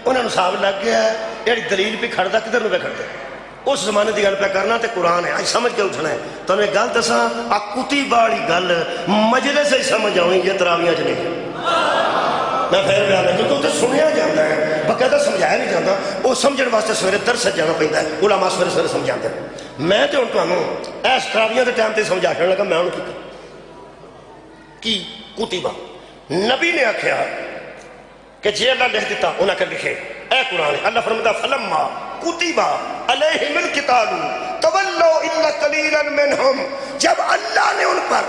انہوں حساب لگ گیا یہ دلیل بھی کھڑدا کدھر نو پہ کھڑدا. اس زمانے کی گل پہ کرنا تے قرآن ہے آج سمجھ کے اٹھنا ہے. تو میں گل دساں آ کتیبہ والی گل مجلس سے سمجھ آؤں گی تراویاں چ نہیں. میں پھر بھی آنا کیونکہ اتنے سنیا جاتا ہے باقاعدہ سمجھایا نہیں جاتا. وہ سمجھنے واسطے سویرے درس جانا پڑتا ہے. علماء سویرے سویرے سمجھاتے ہیں. میں تو ہوں تمہیں اس تراویاں کے ٹائم تے سمجھا کے لگا میں انہوں کی کتیبہ نبی نے آخیا کہ جی اللہ لکھ دیتا انہیں کہ لکھے. اے قرآن اللہ فرماتا فلما کتبہ علیہم القتال تولوا الا قلیلا منہم. جب اللہ نے ان پر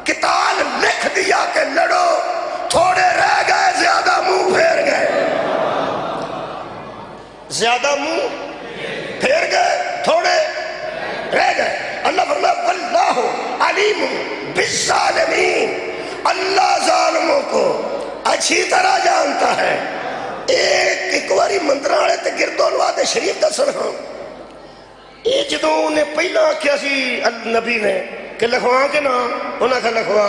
قتال لکھ دیا کہ لڑو تھوڑے رہ گئے زیادہ منہ پھیر گئے. زیادہ منہ پھیر گئے تھوڑے رہ گئے. اللہ فرماتا واللہ علیم بالظالمین. اللہ ظالموں کو اچھی طرح جانتا ہے. ایک باری مندر والے تے گردوں نواز شریف دسن ہاں یہ جدوں انہیں پہلا آخیا سی نبی نے کہ لکھوا کے نا انہیں آخیا لکھوا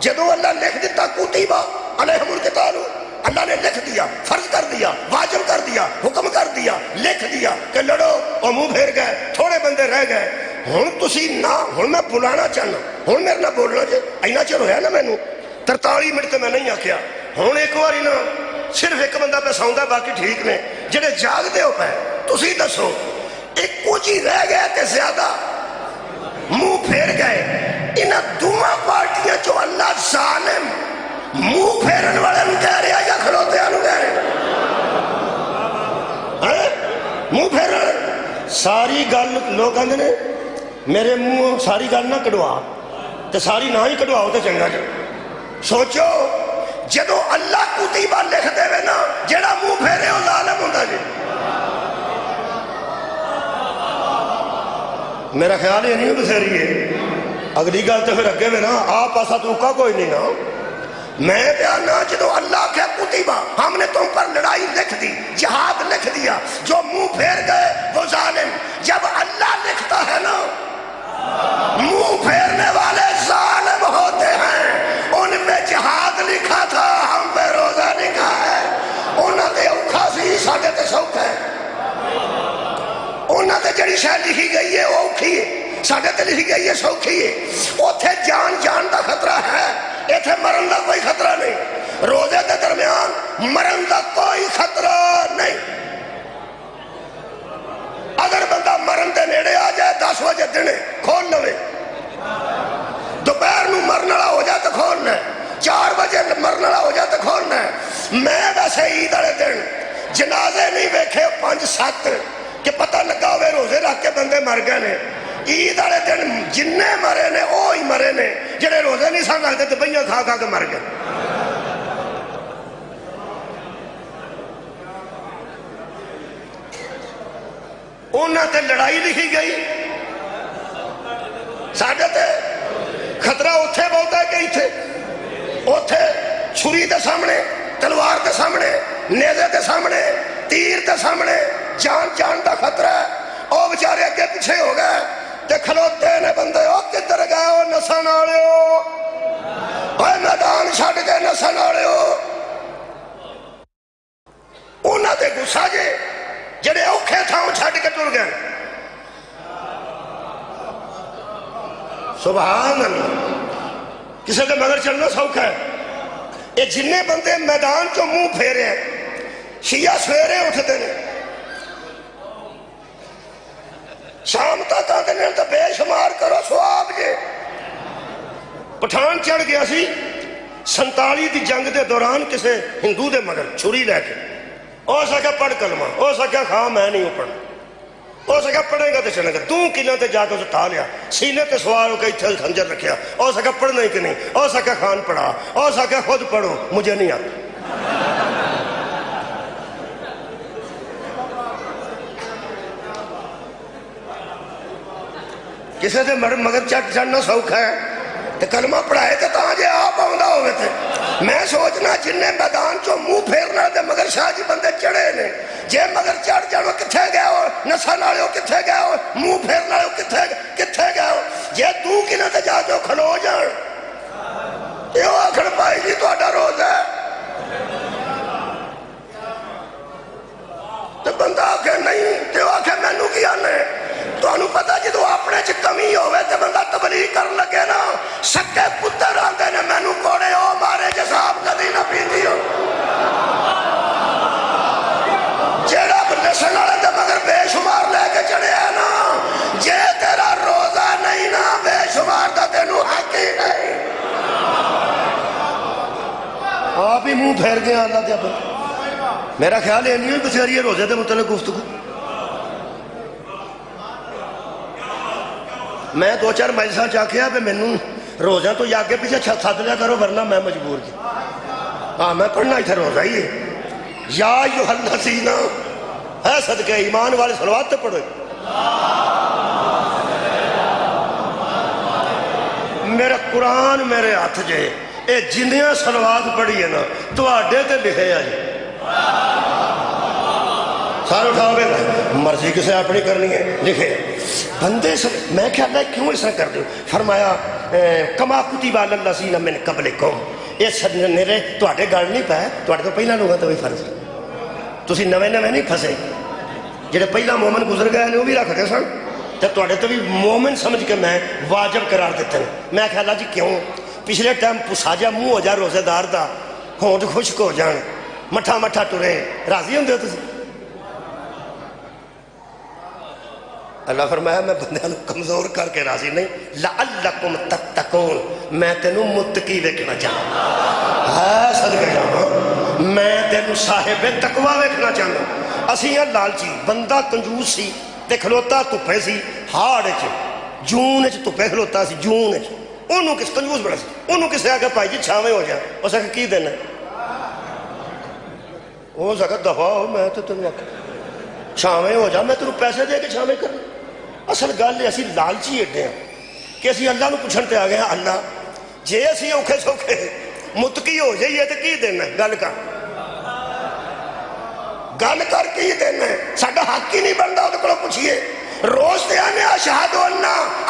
جدو اللہ لکھ دیتا کتیبہ علیہم القتال، اللہ نے لکھ دیا، فرض کر دیا، واجب کر دیا، حکم کر دیا، لکھ دیا کہ لڑو، اور منہ پھیر گئے، تھوڑے بندے رہ گئے. ہن تسی نہ، ہن میں بلانا چاہنا، ہن میرے نہ بولنا جے اینا چر ہویا نا مینوں 43 منٹ تے میں نہیں آکھیا. ہن ایک واری نا صرف ایک بندہ پہ سوندا، باقی ٹھیک نے. جڑے جاگدے ہو پے تسی دسو ایک کچھ ہی رہ گیا تے زیادہ منہ پھیر گئے. انہاں دوواں پارٹیاں چو اللہ ظالم منہ پھیرن والے نوں کہہ رہا یا کھلوتیاں نوں کہہ رہا؟ منہ پھیرن ساری گل لوگ کہندے نے میرے منہ ساری گل نہ کڈوا تے ساری نہ ہی کڈواؤ تے چنگا جی. سوچو جدو اللہ کتیبہ لکھ دے وے نا، جڑا منہ پھیرے وہ ظالم ہوندا جی. میرا خیال یہ نہیں بسیری ہے. اگلی گل تو پھر اگے میں نا آپ پاسا توکا کوئی نہیں نا. میں بیانا جدو اللہ کے کتیبہ ہم نے تم پر لڑائی لکھ دی، جہاد لکھ دیا، جو منہ پھیر گئے وہ ظالم. جب اللہ لکھتا ہے نا منہ پھیرنے والے ظالم ہوتے ہیں. ان میں جہاد لکھا تھا، ہم پہ روزہ لکھا ہے. انہاں تے اوکھا سی، ساڈے تے سوکھا ہے. انہاں تے جڑی شے لکھی گئی ہے وہ اوکھی ہے، ساڈے تے لکھی گئی ہے سوکھی ہے. اوتھے جان جان دا خطرہ ہے، ایتھے مرن دا کوئی خطرہ نہیں. روزے دے درمیان مرن دا کوئی خطرہ نہیں. اگر بندہ مرن دے نیڑے آ جائے 10 بجے دنے کھول لوے، دوپہر نو مرن والا ہو جائے تو کھولنا ہے، 4 بجے مرن والا ہو جائے تو کھولنا ہے. میں ویسے عید والے دن جنازے نہیں ویکھے 5-7 کہ پتہ لگا ہوئے روزے رکھ کے بندے مر گئے نے. عید والے دن جننے مرے نے وہی مرے نے جڑے روزے نہیں سن رکھتے تو بہیاں کھا کھا کے مر گئے. انہاں تے لڑائی لکھی گئی، ساڈے تے خطرہ اتھے بہت ہے کہ اتھے. اتھے چھری دے سامنے، تلوار دے سامنے، نیزے دے سامنے، تیر دے سامنے جان جان دا خطرہ ہے. او بیچارے اگے پیچھے ہو گئے تے کھلوتے نے بندے. او کدھر گئے ہو نسن والےو، اے میدان چھڈ کے نسن والےو. انہاں تے غصہ جے جڑے اوکھے تھاؤں چھڈ کے ٹر گئے. سبحان اللہ. کسی کے مگر چلنا سوکھا ہے. یہ جننے بندے میدان چو منہ پھیرے ہیں، شیعہ سویرے اٹھتے ہیں، شام تک آتے ہیں تو بے شمار کرو سواب جے. پٹھان چڑھ گیا سی 47 دی جنگ دے دوران کسے ہندو دے مگر چھری لے کے. او سکا پڑھ کلمہ، او سکا خواہ میں نہیں پڑھنا، او سکا پڑھے گا تو چلے گا. تو کنہ تے جا کے اسے ٹھا لیا، سینے تے سوار ہو کے اتھے خنجر رکھیا. او سکا پڑھنا ہی کہ نہیں، او سکا خان پڑھا، او سکا خود پڑھو، مجھے نہیں آتا. کسے دے مگر چڑھنا سوکھا ہے تو کلمہ پڑھائے تو تاں جے آپ آؤندا ہوئے تھے. میں سوچنا جننے میدان چو منہ پھیرنا دے مگر شاہ جی بندے چڑھے نے. جے مگر چڑھ جانو کتھے گئے ہو، نسل والے ہو کتھے گئے ہو، منہ پھیرنا ہو کتھے گئے ہو. جے تو کنہ تے جا کے کھلو جان یہ آخر بھائی جی تہاڈا روزہ ہے تو بندہ آکھے نہیں تے آکھے مینوں کی آنے. تانوں پتہ جدو اپنے چ کمی ہوئے تے بندہ تبلیغ کر لگے نا، سکے پتر آندے نے مینوں کوڑے او مارے جے صاحب کدی نہ پیندی ہو. جیڑا نسل والے تے مگر بے شمار لے کے چڑھے ہے نا، جے تیرا روزہ نہیں نا بے شمار دا تینوں حق ہی نہیں. آپ ہی منہ پھیر گئے اللہ دے. میرا خیال ہے نہیں بچاری روزے دے متعلق گفتگو. میں 2-4 مجلساں چاکھیا پہ مینوں روزہ تو یا کے پیچھے ساتھ لیا کرو ورنہ میں مجبور جی. ہاں میں پڑھنا اتھے روزہ ہی ہے. یا ایھا الذین ہے صدقے ایمان والے صلوات تے پڑھو. میرا قرآن میرے ہاتھ جے اے جنیاں صلوات پڑھی ہے نا تواڈے تے لکھے آ جی. سارے اٹھاؤ گے مرضی کسے اپنی کرنی ہے لکھے بندے سے میں کیا اللہ کیوں اس طرح کر دوں فرمایا کما کتب علی الذین من قبلکم یہ سنرے تواڈے گل نہیں پے تواڈے تو پہلا لوگوں تو بھی فرض تسی نویں نویں نہیں پھسے جڑے پہلا مومن گزر گئے نے وہ بھی رکھتے سن تے تواڈے تو بھی مومن سمجھ کے میں واجب قرار دیتے ہیں میں کہا اللہ جی کیوں پچھلے ٹائم پساجا منہ ہو جا روزے دار دا ہونٹ خشک ہو جان مٹھا مٹھا ٹرے راضی ہوندے ہو تسی اللہ فرمایا میں بندیاں نو کمزور کر کے راضی نہیں لعلکم تتقون میں تینوں متقی ویکھنا چاہتا ہاں صدقہ جاواں میں تینوں صاحب تقوی ویکھنا چاہتا اسی ہیں لالچی بندہ کنجوس سی تے کھلوتا تپے سی ہاڑ وچ جون وچ تپے کھلوتا سی جون وچ انہوں کس کنجوس بڑا سی انہوں کسے آگے پائی جی چھاویں ہو جائے اس آگے کی دینا وہ سکتا دفعہ ہو میں تو تنوں آگے چھاویں ہو جا میں تنوں پیسے دے کے چھاویں کرنا اصل گل ہے اسی لالچی ایڈے ہیں کہ اسی اللہ نو پوچھن تے آ گئے ہیں اللہ جے اسی اوکھے سوکھے متقی ہو جائیے تو کی دینا گل کر کی دینا ساڈا حق ہی نہیں بنتا وہ کو پوچھیے روز تے آنے اشہد ان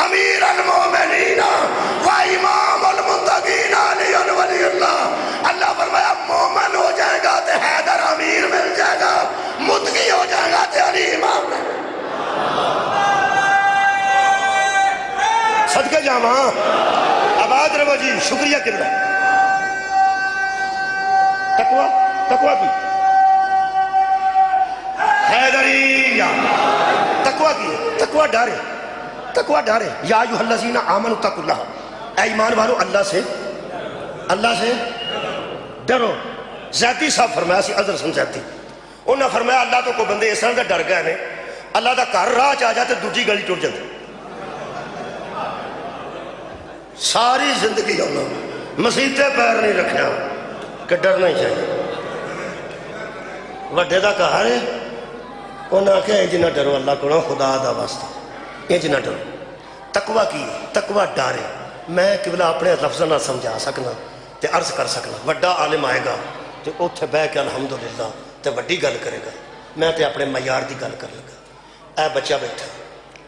امیر المومنین و امام المتقین علی ولی اللہ اللہ فرمایا مومن ہو جائے گا تے حیدر امیر مل جائے گا متقی ہو جائے گا تے علی امام مل صدقہ جاواں آباد رہو جی شکریہ کرنا تقوی کی حیدریہ تقوی کی تقوی ڈارے یا ایھا الذین آمنوا اتقوا اللہ اے ایمان والو اللہ سے ڈرو زیادتی صاحب فرمایا سی عذر سن زیادتی انہوں نے فرمایا اللہ تو کو بندے اس طرح ڈر گئے نے اللہ دا گھر راہ چ آ جائے تو دوجی گلی ٹر جاتی ساری زندگی انہوں مسیطے پیر نہیں رکھنا کہ ڈرنا ہی چاہیے وڈے دا گھر ہے انہوں نے کہا انج نہ ڈرو اللہ کو خدا دا واسطہ انج نہ ڈرو تقوی کی تقوی ڈارے میں قبلہ اپنے لفظوں نہ سمجھا سکنا تے عرض کر سکنا وڈا عالم آئے گا تے اوتھے بہ کے الحمدللہ تے وڈی گل کرے گا میں تے اپنے معیار دی گل کر لگا اے بچہ بیٹھا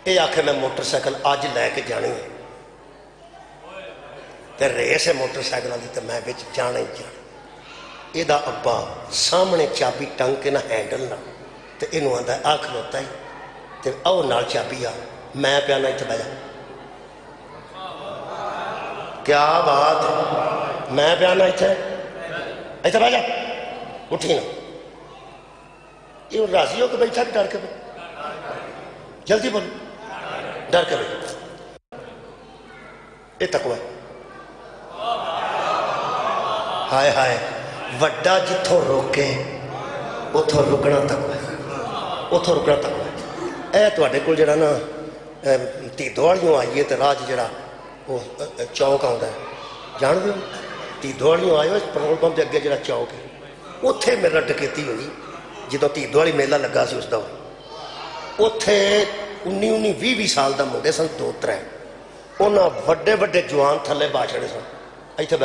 اے آکھے میں موٹر سائیکل اج لے کے جانی ہے تے ریس ہے موٹر سائیکل دی تے میں بچ جانا ہی جانا یہ دا ابا سامنے چابی ٹنگ کے نہ ہینڈل نہ تے انہوں آندا ہے آ کھلوتا ہی تے او نال چابی آ میں پیانا اتنے بہ جا کیا بات ہے میں پیانا اتنے بہ جا اٹھی نا یہ راضی ہو کے بیٹھا کہ ڈر کے بیٹھا جلدی بولو ڈر کے بیٹھا یہ تقوی ہائے ہائے وڈا جتھوں روکے اتھوں رکنا تقوی اتھوں رکنا تقوی اے تواڈے کول جڑا نا تیدو والیوں آئیے تے راج جڑا وہ چوک آندا ہے جان دے تیدو والیوں آئے پٹرول پمپ دے اگے جڑا چوک ہے اتھے میرا ڈکیتی ہوئی جدوں تیدو والی میلہ لگا سی اس دور اتھے 19-20 سال دا منڈے سن 2-3 انہاں وڈے وڈے جوان تھلے با چھڑے سن ایتھے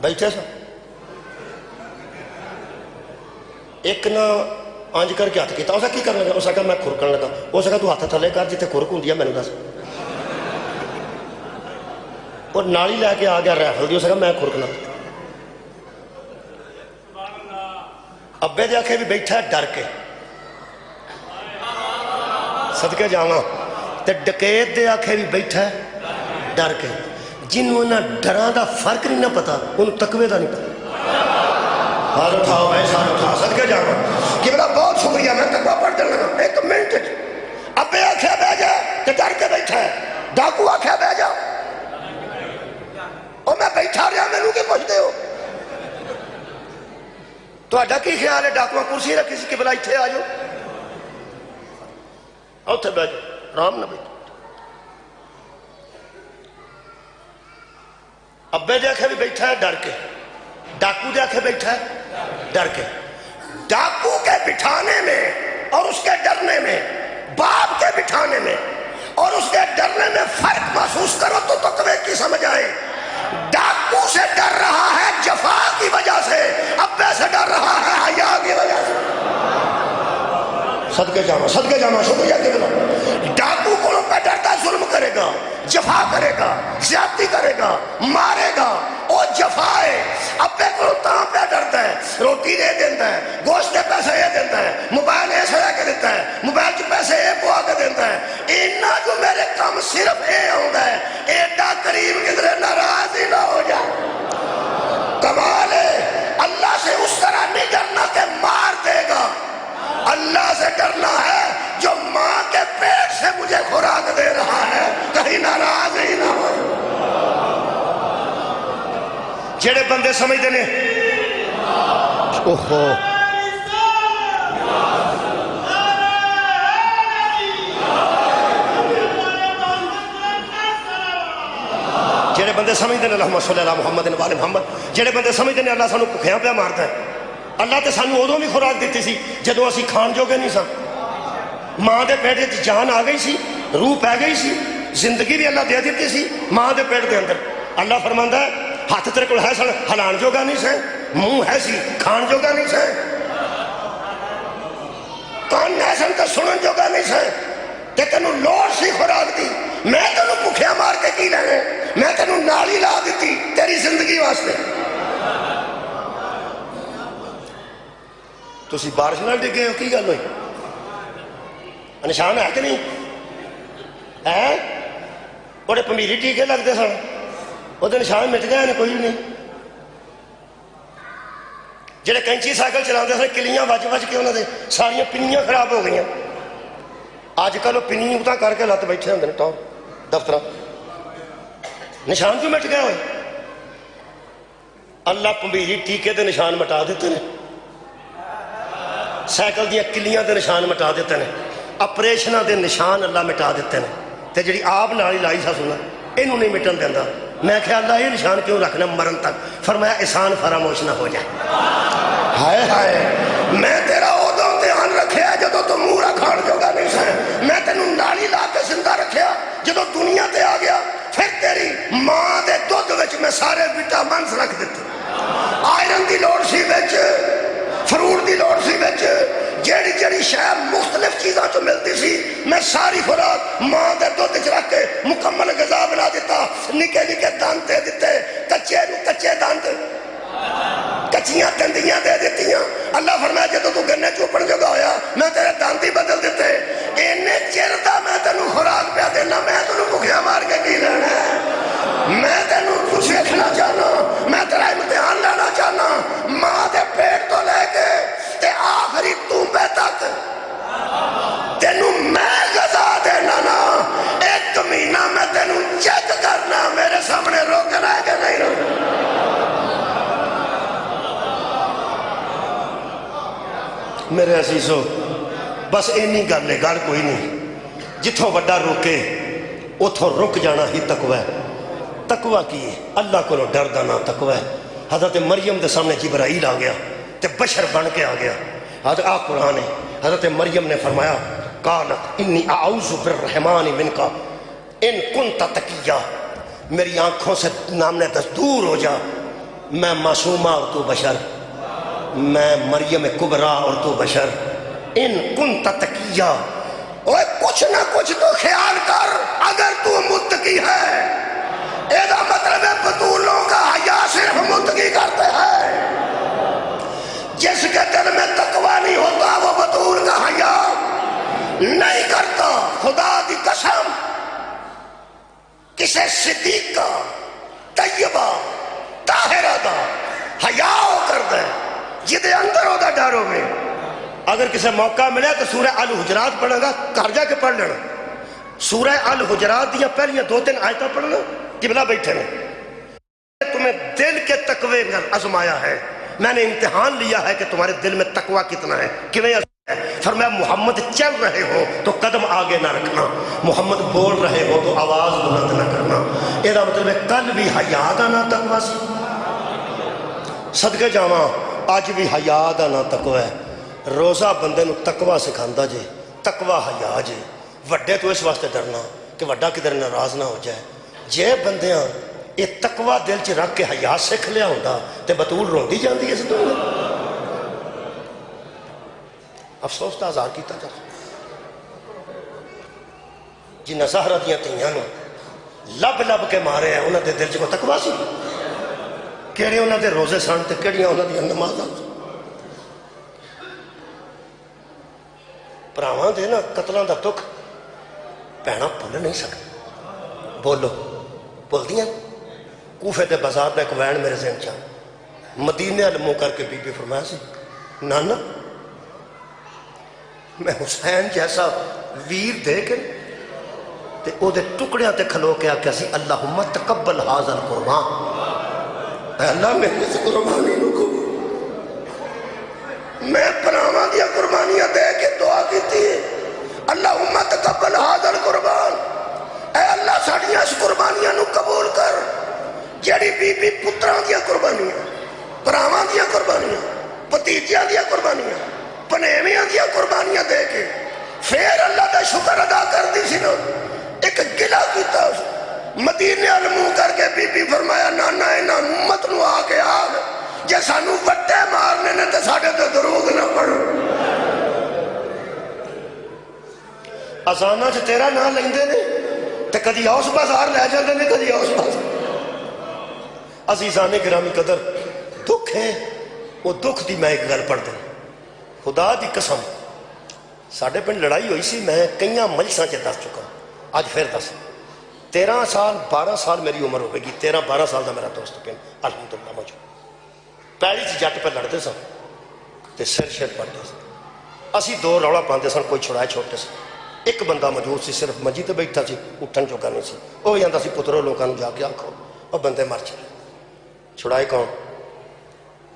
بیٹھے سن ایک نا آنج کر کے ہاتھ کیتا اسا کی کرنا لگا اسا کہا میں کھرکن لگا اسا کہا تو ہاتھ تھلے کر جتے کھرک ہوندی ہے میں نے دس اور نالی لے کے آ گیا رائفل دی اسا کہا میں کھرکنا ابے دے آنکھیں بھی بیٹھا ہے ڈر کے صدقے جاواں تے ڈکیت دے آنکھیں بھی بیٹھا ہے ڈر کے جنہوں نے ڈران دا فرق نہیں نہ پتا انہوں تقوی دا نہیں پتا ہاتھ اٹھاؤ بھائی ساتھ اٹھا صدقے جاواں کہ بڑا بہت شکریہ میں تقوی پڑھ دے لگا ایک منٹ ابے آنکھیں بہ جا تے ڈر کے بیٹھا ہے ڈاکو آنکھیں بہ جا اور میں بیٹھا رہا میں نوں کے پوچھ دے ہو تو اڈا کی خیال ہے ڈاکوان کرسی رکھی سی کہ بلا اتھے آ جاؤ اتھے بہ جاؤ رام نہ بیٹھا ابے دے آنکھیں بھی بیٹھا ہے ڈر کے ڈاکو دے آنکھیں بیٹھا ہے ڈر کے ڈاکو کے بٹھانے میں اور اس کے ڈرنے میں باپ کے بٹھانے میں اور اس کے ڈرنے میں فرق محسوس کرو تو تقوی کی سمجھ آئے ڈاکو سے ڈر رہا ہے جفا کی وجہ سے ابے سے ڈر رہا ہے حیا کی وجہ سے صدقے جاما شکریہ قبلہ. ڈاکو کو پہ ڈرتا ظلم کرے گا، جفا کرے گا، زیادتی کرے گا، مارے گا. وہ جفا ہے. ابے کو تاں پہ ڈرتا ہے، روٹی دے دیتا ہے، گوشت دے پیسے یہ دیتا ہے، موبائل یہ سجا کے دیتا ہے، موبائل کے پیسے یہ پوا کے دیتا ہے. اینا جو میرے کام صرف یہ ہوگا ہے ایڈا قریب کدھر ناراض ہی نہ ہو جائے. کمال ہے. اللہ سے اس طرح نہیں ڈرنا کہ مار دے گا، اللہ سے ڈرنا ہے جو ماں کے پیٹ سے مجھے خوراک دے رہا ہے، کہیں ناراض ہی نہ ہو. جڑے بندے سمجھتے نے اوہو جڑے بندے سمجھتے ہیں اللہم صلی اللہ محمد وآل محمد، جڑے بندے سمجھتے ہیں اللہ سانو بھکھیاں پہ مارتا ہے. اللہ تے سانو ادوں بھی خوراک دیتی سی جدوں اسی کھان جوگے نہیں سن. ماں دے پیٹ وچ جان آ گئی سی، روح پہ گئی سی، زندگی بھی اللہ دے دیتی سی ماں دے پیٹ دے اندر. اللہ فرماندا ہے ہاتھ تیرے کول ہے سن ہلان جوگا نہیں سے، منہ ہے سی کھان جوگا نہیں سے، کان ہے سن تے سنن جوگا نہیں سے، تے تینوں لوڑ سی خوراک دی. میں تینوں بھکھیا مار کے کی لینے، میں تینوں نالی لا دیتی تیری زندگی واسطے. تسی بارش نہ ڈگے ہو کی گل ہوئی؟ نشان ہے کہ نہیں ہے؟ بڑے پمیری ٹیکے لگتے سن، وہ نشان مٹ گئے کوئی نہیں. جڑے کینچی سائیکل چلاتے سن کلیاں وج وج کے انہوں نے ساری پنیاں خراب ہو گئی. اج کل وہ پنی اتنا کر کے لت بیٹھے ہوتے ہیں ٹاؤن دفتر. نشان کیوں مٹ گئے ہوئے؟ اللہ پمیری ٹیکے دے نشان مٹا دیتے ہیں، سائیکل دیا کلیاں دے نشان مٹا دیتے ہیں، اپریشنہ دے نشان اللہ مٹا دیتے ہیں. تے جڑی آپ نالی لائی سا سنا اینوں نہیں مٹن دینا. میں کہا اللہ یہ نشان کیوں رکھنا مرن تک؟ فرمایا احسان فراموش نہ ہو جائے. ہائے ہائے میں تیرا ادوں دھیان رکھیا جدوں تو مورا کھان جوگا نہیں سا، میں تینوں نالی لا کے زندہ رکھیا جدوں دنیا تے آ گیا. پھر تیری ماں دے دودھ وچ میں سارے وٹامنز رکھ دیتے. آئرن دی لوڑ سی وچ، فروٹ دی لوڑ سی وچ، جیڑی جیڑی شاید مختلف چیزاں جو ملتی سی میں ساری خوراک ماں دے دودھ وچ رکھ کے مکمل غذا بنا دیتا. نکے نکے دانت دے دیتے، کچے نو کچے دانت، کچیاں تندیاں دے دیتیاں. اللہ فرمایا جدوں تو گنے چوپن جگہ ہویا میں تیرے دانت ہی بدل دیتے. اینے چر دا میں تینوں خوراک پیا دینا، میں تینوں بھکھیا مار کے کی لینا ہے؟ میں تینوں کچھ دیکھنا چاہنا، میں تیرا امتحان لینا چاہنا. ماں دے پیٹ تو لے کے تے آخری تومبے تک تینوں میں غذا دینا نا. ایک مہینہ میں تینوں چیک کرنا میرے سامنے روکنا ہے کہ نہیں روکنا. میرے عزیزو بس اینی گل ہے، گل کوئی نہیں. جتھوں وڈا روکے اتھوں رک جانا ہی تقوی ہے. تقوی کی ہے؟ اللہ کو ڈر دا نام تقوی ہے. حضرت مریم دے سامنے جبرائیل آ گیا تے بشر بن کے آ گیا. حضرت قرآن ہے، حضرت مریم نے فرمایا قالت انی اعوذ بالرحمن منک ان کنت تقیا، میری آنکھوں سے نام نے دور ہو جا، میں معصومہ اور تو بشر، میں مریم کبرا اور تو بشر. ان کنت تقیا، اوے کچھ نہ کچھ تو خیال کر. اگر تو متقی ہے ایدہ مطلب ہے بطولوں کا حیا صرف متقی کرتے ہیں. جس کے دل میں تقوی نہیں ہوتا وہ بطول کا حیا نہیں کرتا. خدا دی قسم کسے صدیق کا طیبہ طاہرہ دا حیا کر دے جدے اندر ہو دا ڈر ہوئے. اگر کسے موقع ملے تو سورہ الحجرات پڑھنا گا، گھر جا کے پڑھ لینا. سورہ الحجرات دیا پہلیاں 2-3 آیتیں پڑھنا. قبلہ بیٹھے نے تمہیں دل کے تقوی میں آزمایا ہے، میں نے امتحان لیا ہے کہ تمہارے دل میں تقوی کتنا ہے. کیوں فرمایا محمد چل رہے ہو تو قدم آگے نہ رکھنا، محمد بول رہے ہو تو آواز بلند نہ کرنا. یہ مطلب ہے کل بھی حیا دا نہ تقوی سی، صدقے جاواں اج بھی حیا دا نہ تقوی ہے. روزہ بندے نو تقوی سکھاندا جے، تقوی حیا جے. وڈے تو اس واسطے ڈرنا کہ وڈا کدھر ناراض نہ ہو جائے. جے بندیاں یہ تقوی دل چ رکھ کے حیا سکھ لیا ہوندا تے بطول روندی جاندی اس دنیا. افسوس تا ہزار کیتا جا. جنہ زہرا دیا تیاں نو لب لب کے مارے ہیں انہوں دے دل چ کو تقوی سی کہڑے انہوں دے روزے سن تے کہڑیاں انہوں دیا نمازاں پراواں دے نا قتلاں دا دکھ بھیناں بھول نہیں سکتے بولو بول دیاں کوفے دے بازار دا ایک وین میرے ذہن چاہ مدینے والے منہ کر کے بی بی فرمایا سی نانا میں حسین جیسا ویر دے کے تے او دے ٹکڑیاں تے کھلو کے آکیا سی اللہم تقبل حاضر قربان اے اللہ میرے اس قربانی نو قبول میں پراواں دیا قربانیاں دے کے دعا کی تھی اللہم تقبل حاضر قربان اے اللہ ساڑیاں اس قربانیاں نو قبول کر جیڑی بی بی پتراں دیا قربانیاں پراواں دیا قربانیاں بھتیجیاں دیا قربانیاں پنیویاں دیا قربانیاں دے کے پھر اللہ دا شکر ادا کر دی سی نا ایک گلہ کیتا مدینے والے منہ کر کے بی بی فرمایا نانا اینا امت نو آ کے آگ جے سانو وٹے مارنے نے تے ساڑھے تے دروغ نہ پڑھ ازانہ چھ تیرا نہ لیندے نے تے کدی اوس بازار لے جاندے نے کدی اوس بازار عزیزان گرامی قدر دکھ ہے وہ دکھ دی میں ایک گل پڑھ دوں خدا دی قسم ساڑھے پنڈ لڑائی ہوئی سی میں کئیاں مجلساں چے دس چکا آج پھر دس 13 سال 12 سال میری عمر ہوئے گی 13-12 سال دا میرا دوست پنڈ الحمدللہ موجود پیڑی چ جٹ پہ لڑتے سن تے سر شر پڑھتے سن اسی دو روڑا پاندے سن کوئی چھڑائے چھوٹے سن ایک بندہ موجود سی صرف منجی تے بیٹھا سی اٹھن چوکا نہیں سی وہ بھی آندا سی پترو لوکاں نو جا کے آکھو اور بندے مر چلے چھڑائے کون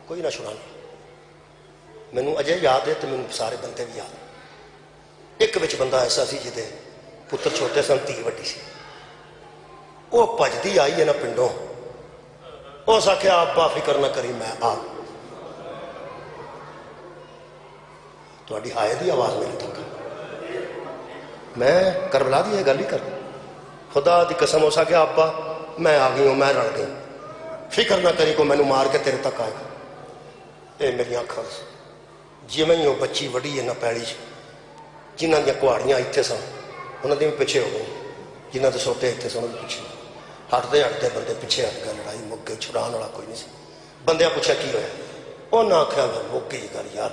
کوئی نہ چھڑانا میں نو اجے یاد ہے تو میں نو سارے بندے بھی یاد ایک بچ بندہ ایسا سی جدے پتر چھوٹے سن تی وڈی سی وہ پجدی آئی ہے نا پنڈوں وہ ساکھیا آبا فکر نہ کری میں آ تو اڈی ہائے دی آواز میرے تک میں کربلا دی ہے گل ہی کر خدا دی قسم ہو ساکھیا آبا میں آ گئی ہوں میں رڑ گئی فکر نہ کری کو میں نو مار کے تیرے تک آئے گا اے میری آنکھاں جی میں وہ بچی وڈی ہے نہ پیڑی جنہ دیا کہاڑیاں اتنے سن انہوں نے بھی پیچھے ہو گئی جنہ کے سوٹے اتنے سن انہوں نے پیچھے ہٹتے ہٹتے بندے پیچھے ہٹ گئے لڑائی مک گئی چھڑان والا کوئی نہیں سی بندے پوچھا کی ہویا وہ نہ آخیا گا مک گئی گل یار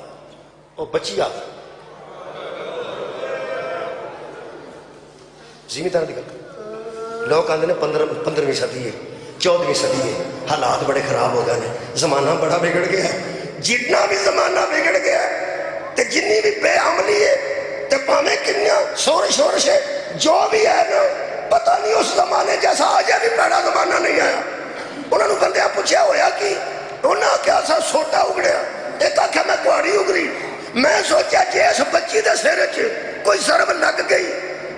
وہ بچی آ گئی زمیندار کی گل لوگ آتے ہیں 15ویں صدی ہے 14ویں صدی ہے حالات بڑے خراب ہو گئے ہیں زمانہ بڑا بگڑ گیا ہے جتنا بھی زمانہ بگڑ گیا ہے تے جنی بھی بے عملی ہے تے پامیں کنیا شورش ہے جو بھی ہے نا پتہ نہیں اس زمانے جیسا آج بھی پیڑا زمانہ نہیں آیا انہوں نے بندے پوچھا ہویا کہ انہوں نے کیا سا سوٹا اگڑیا ایک آکھا میں کوڑی اگری میں سوچا جیس بچی دے سر کوئی ضرب لگ گئی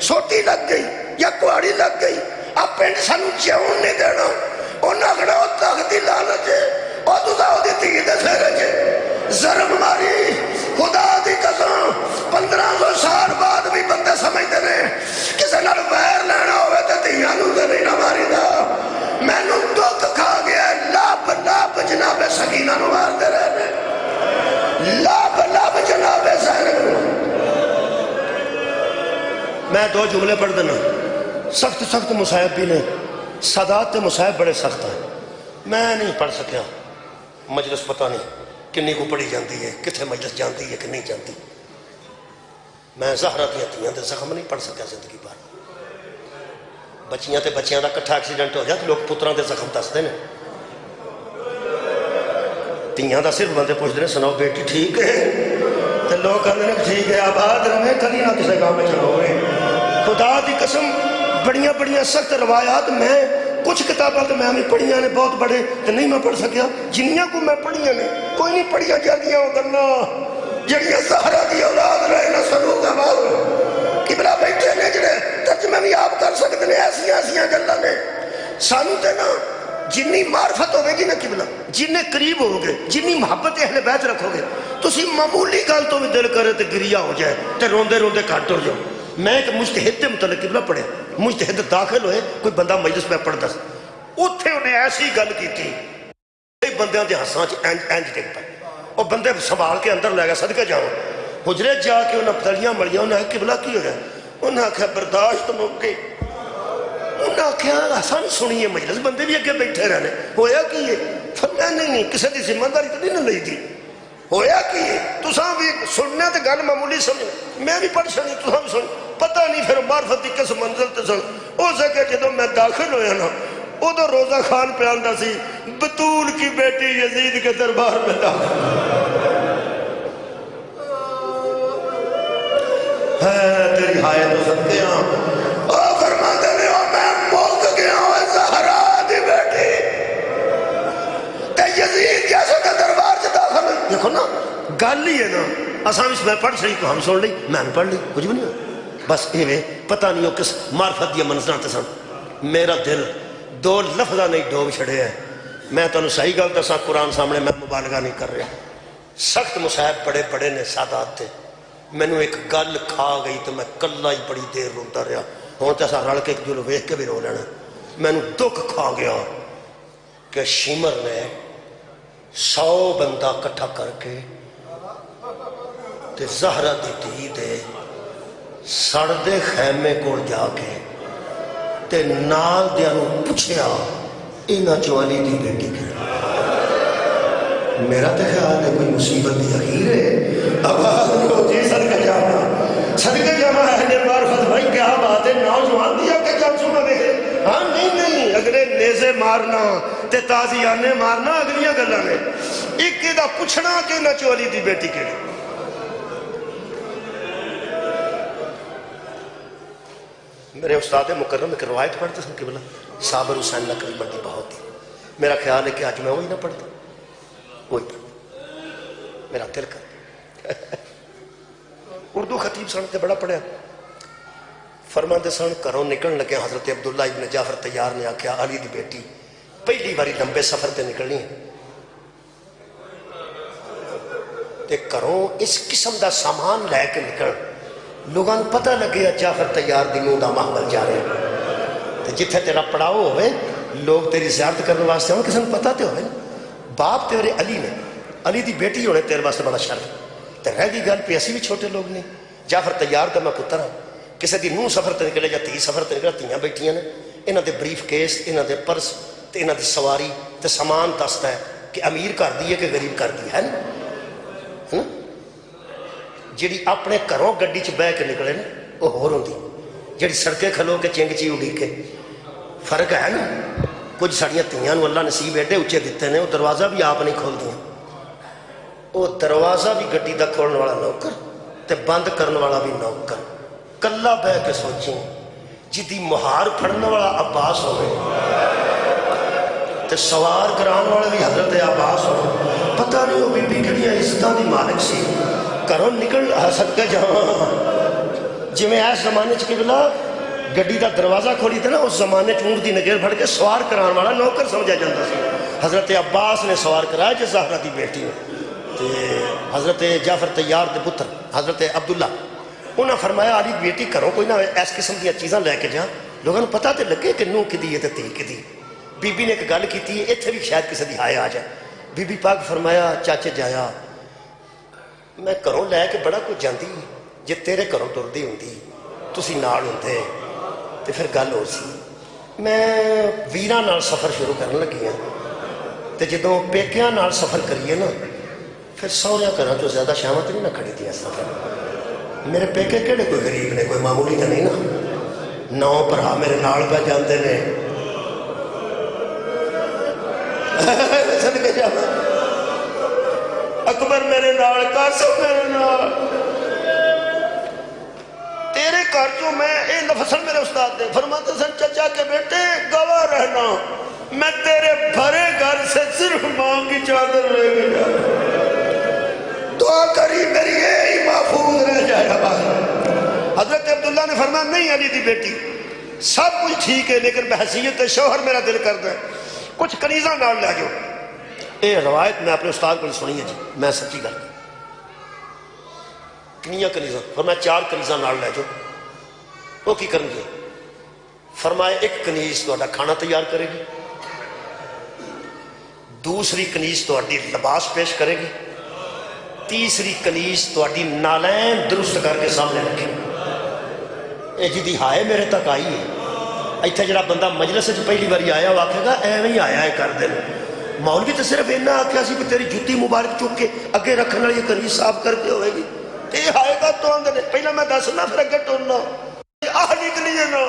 سوٹی لگ گئی یا کوڑی لگ گئی اب پینڈ سانو جیون نہیں دینا انہوں اگڑا وہ تختی لانت ہے اور تو دا دی تھی دے سر ضرب ماری خدا دی قسم 1500 سال بعد بھی بندے سمجھتے ہیں کسے نال ویر لینا ہوئے تے تیاں نو تے نہیں نہ ماری دا میں نو دکھ کھا گیا لاب جناب سکینہ نو مارتے رہنے لاب جناب سکینہ میں دو جملے پڑھ دینا سخت مصائب بھی نہیں سادات مصائب بڑے سخت ہیں میں نہیں پڑھ سکیا مجلس پتہ نہیں کنی کو پڑھی جاندی ہے کتھے مجلس جاندی ہے کہ نہیں جاندی میں زہرہ دیا تیاں دے زخم نہیں پڑھ سکیا زندگی بار بچیاں تے بچیاں دا کٹھا ایکسیڈنٹ ہو جاتا لوگ پتران دے زخم دس دینے تیاں دا صرف بندے پوچھ دینے سناؤ بیٹی ٹھیک ہے تے لوگ کہتے ہیں ٹھیک ہے آباد رہے کدی نہ کسے کام میں چلو رہے خدا دی قسم بڑیاں سخت روایات میں کچھ کتاباں تو میں بھی پڑھیاں نے بہت بڑے تو نہیں میں پڑھ سکیا جنیاں کو میں پڑھیاں نے کوئی نہیں پڑھیاں جاندیاں ہو کرنا جڑیاں زہرا دی اولاد رہے نہ سنو کا بعد قبلہ بیٹھے نے جڑے ترجمہ بھی آپ کر سکتے ہیں ایسیاں گلاں نے سانو تے نا جنی معرفت ہوگی گی نا قبلہ جننے قریب ہوگے جنی محبت اہل بیت رکھو گے تو اسی معمولی گل تو بھی دل کرے تے گریا ہو جائے تے روندے کٹ ہو جاؤ میں ایک مجتہد متعلق قبلہ پڑھے مجتہد داخل ہوئے کوئی بندہ مجلس پہ پڑھ دس اتھے انہیں ایسی گل کی تھی بندیاں دے ہساں انج ڈگ پہ اور بندے سنبھال کے اندر لے گا صدقہ جاؤ حجرے جا کے انہیں پتلیاں مڑیاں انہیں قبلہ کی ہو گیا انہیں آخیا برداشت مک گئی. انہیں آخیا ایسا نہیں سنی ہے مجلس بندے بھی اگے بیٹھے رہنے ہویا کی ہے؟ فرمایا نہیں کسی کی ذمہ داری تو نہیں نہ لئی تھی. ہویا کی ہے تساں بھی سننا تو گل معمولی سمجھ میں بھی پڑھ سنی تساں بھی سن پتہ نہیں پھر معرفت کی کس منزل تے سن. ہو سکے جدو میں داخل ہویا نا ادو روزہ خان پہ آندا سی بطول کی بیٹی یزید کے دربار میں داخل ہے تیری ہائے تو صدقے ہاں فرماتے نے میں موت گیا ہوں زہرا دی بیٹی تے یزید کیسے کے دربار سے داخل ہوئی. دیکھو نا گل ہی ہے نا اساں میں پڑھ سہی تو ہم سن لی میں پڑھ لی کچھ بھی نہیں بس ایویں پتہ نہیں وہ کس معرفت دی منزلاں تے سن. میرا دل دو لفظہ نہیں ڈوب چھڑے ہیں. میں تمہیں صحیح گل دساں قرآن سامنے میں مبالغہ نہیں کر رہا. سخت مصائب پڑے پڑے نے سادات تھے. مینوں ایک گل کھا گئی تو میں کلا ہی بڑی دیر روتا رہا. ہوں تو ایسا رل کے ایک جلو ویکھ کے بھی رو لینا. مینوں دکھ کھا گیا کہ شمر نے 100 بندہ کٹھا کر کے تے زہرا دی دھی دے سڑدے خیمے کو جا کے تے نال دیاں نوں پوچھیا انہاں چوں علی دی بیٹی کی. میرا تے خیال ہے کوئی مصیبت دی اخیر ہے. آواز کو جی صدقے جانا ہے معرفت بھائی کیا بات ہے نوجوان دیا کہ جب سنا دیکھے ہاں نہیں اگلے نیزے مارنا تے تازیانے مارنا اگلیاں گلاں نے. ایک دا پوچھنا کہ نہ چولی دی بیٹی کے لئے. میرے استاد مکرم ایک روایت پڑھتے سن قبلہ صابر حسین نقوی بڑی بہت تھی. میرا خیال ہے کہ آج میں وہی نہ پڑھتا وہی پڑھتا میرا دل کر. اردو خطیب سن تے بڑا پڑھیا فرماندے سن گھروں نکلن لگے حضرت عبداللہ ابن جعفر طیار نے آکھیا علی دی بیٹی پہلی باری لمبے سفر تے نکلنی ہے تے گھروں اس قسم دا سامان لے کے نکل لوگاں پتہ لگے جعفر طیار دی نوں دا محمل جا رہے ہیں تے جتھے تیرا پڑاؤ ہوئے لوگ تیری زیارت کرنے واسطے ہوں کسی نے پتہ تے ہوئے باپ تیرے علی نے علی دی بیٹی ہونے تیرے واسطے بڑا شرف تے رہ گئی گل پہ اسی بھی چھوٹے لوگ نہیں. جعفر طیار دا میں پتر ہاں کسی دی نوں سفر تے نکلے یا تی سفر تے نکلے تیاں بیٹیاں نے انہاں دے بریف کیس انہاں دے پرس تے انہاں دی سواری تے سامان دستا ہے کہ امیر کر دی ہے کہ غریب کر دی ہے نا. جیڑی اپنے گھروں گڈی چ بہ کے نکلے نا وہ ہور ہوندی جیڑی سڑکیں کھلو کے چنگ چی اڈی کے فرق ہے نا. کچھ ساڑیاں تیاں نو اللہ نصیب ایڈے اچے دیتے ہیں وہ دروازہ بھی آپ نہیں کھول دیا. وہ دروازہ بھی گڈی دا کھولنے والا نوکر تے بند کرنے والا بھی نوکر کلا بہ کے سوچیں جدی مہار پھڑنے والا عباس ہوئے تے سوار کران والا بھی حضرت عباس ہوئے. پتہ نہیں وہ بی بی کڑیاں عزتاں دی مالک سی گھروں نکل صدقے جہاں جی میں ایس زمانے چ قبلہ گڈی دا دروازہ کھولی تھا نا اس زمانے چ اونٹ دی نگیر پھڑ کے سوار کران والا نوکر سمجھا جاتا سی. حضرت عباس نے سوار کرایا جس زہرا دی بیٹی نے حضرت جعفر طیار دے پتر حضرت عبداللہ انہاں فرمایا علی بیٹی کرو کوئی نہ اس قسم دیا چیزاں لے کے جا لوگوں پتہ تے لگے کہ نوں کدی ہے تے تی کدی. بی بی نے ایک گل کی ہے اتنے بھی شاید کسی دی ہائے آ جائے. بی بی پاک فرمایا چاچے جایا میں گھروں لے کے بڑا کچھ جاندی جے تیرے گھروں ٹردی ہوندی تسی نال ہوندے تے پھر گل ہو سی. میں ویراں نال سفر شروع کرن لگی ہاں تے جدوں پیکیاں نال سفر کریے نا پھر سوریاں گھراں چوں زیادہ شامت نہیں نہ کھڑی دیا سفر. میرے پیکے کہڑے کوئی غریب نے کوئی معمولی تو نہیں نا 9 بھرا میرے نال پہ جاندے نے صدقے جاواں اکبر میرے نال قاسم میرے نال تیرے گھر چوں میں اے لفظ میرے استاد دے فرماتے سن چچا کے بیٹے گواہ رہنا میں تیرے بھرے گھر سے صرف ماں کی چادر لے کے جا دعا کری میری یہی محفوظ رہ جائے گا. حضرت عبداللہ نے فرمایا نہیں علی دی بیٹی سب کچھ ٹھیک ہے لیکن بحثیت شوہر میرا دل کرتا ہے کچھ کنیزاں نال لے جاؤ. یہ روایت میں اپنے استاد کو سنی ہے جی میں سچی گل کنیاں کنیزاں فرمایا 4 کنیزاں نال لے جاؤ. وہ کی کریں گے فرمایا ایک کنیز تہاڈا کھانا تیار کرے گی دوسری کنیز تہاڈی لباس پیش کرے گی تیسری کنیز تہاڈی نالین درست کر کے سامنے رکھے. یہ جی ہائے میرے تک آئی ہے. اتنے جڑا بندہ مجلس پہلی باری آیا وہ آکھے گا ایویں ہی آیا ہے کر دین. مولوی تو صرف اینا آخیا سی کہ تیری جُتی مبارک چک کے اگے رکھنے والی کنیز صاف کر کے ہوئے گی. یہ آئے گا تو آندے پہلے میں دسنا پھر اگے ٹرنا. آہ نکلی ہے نا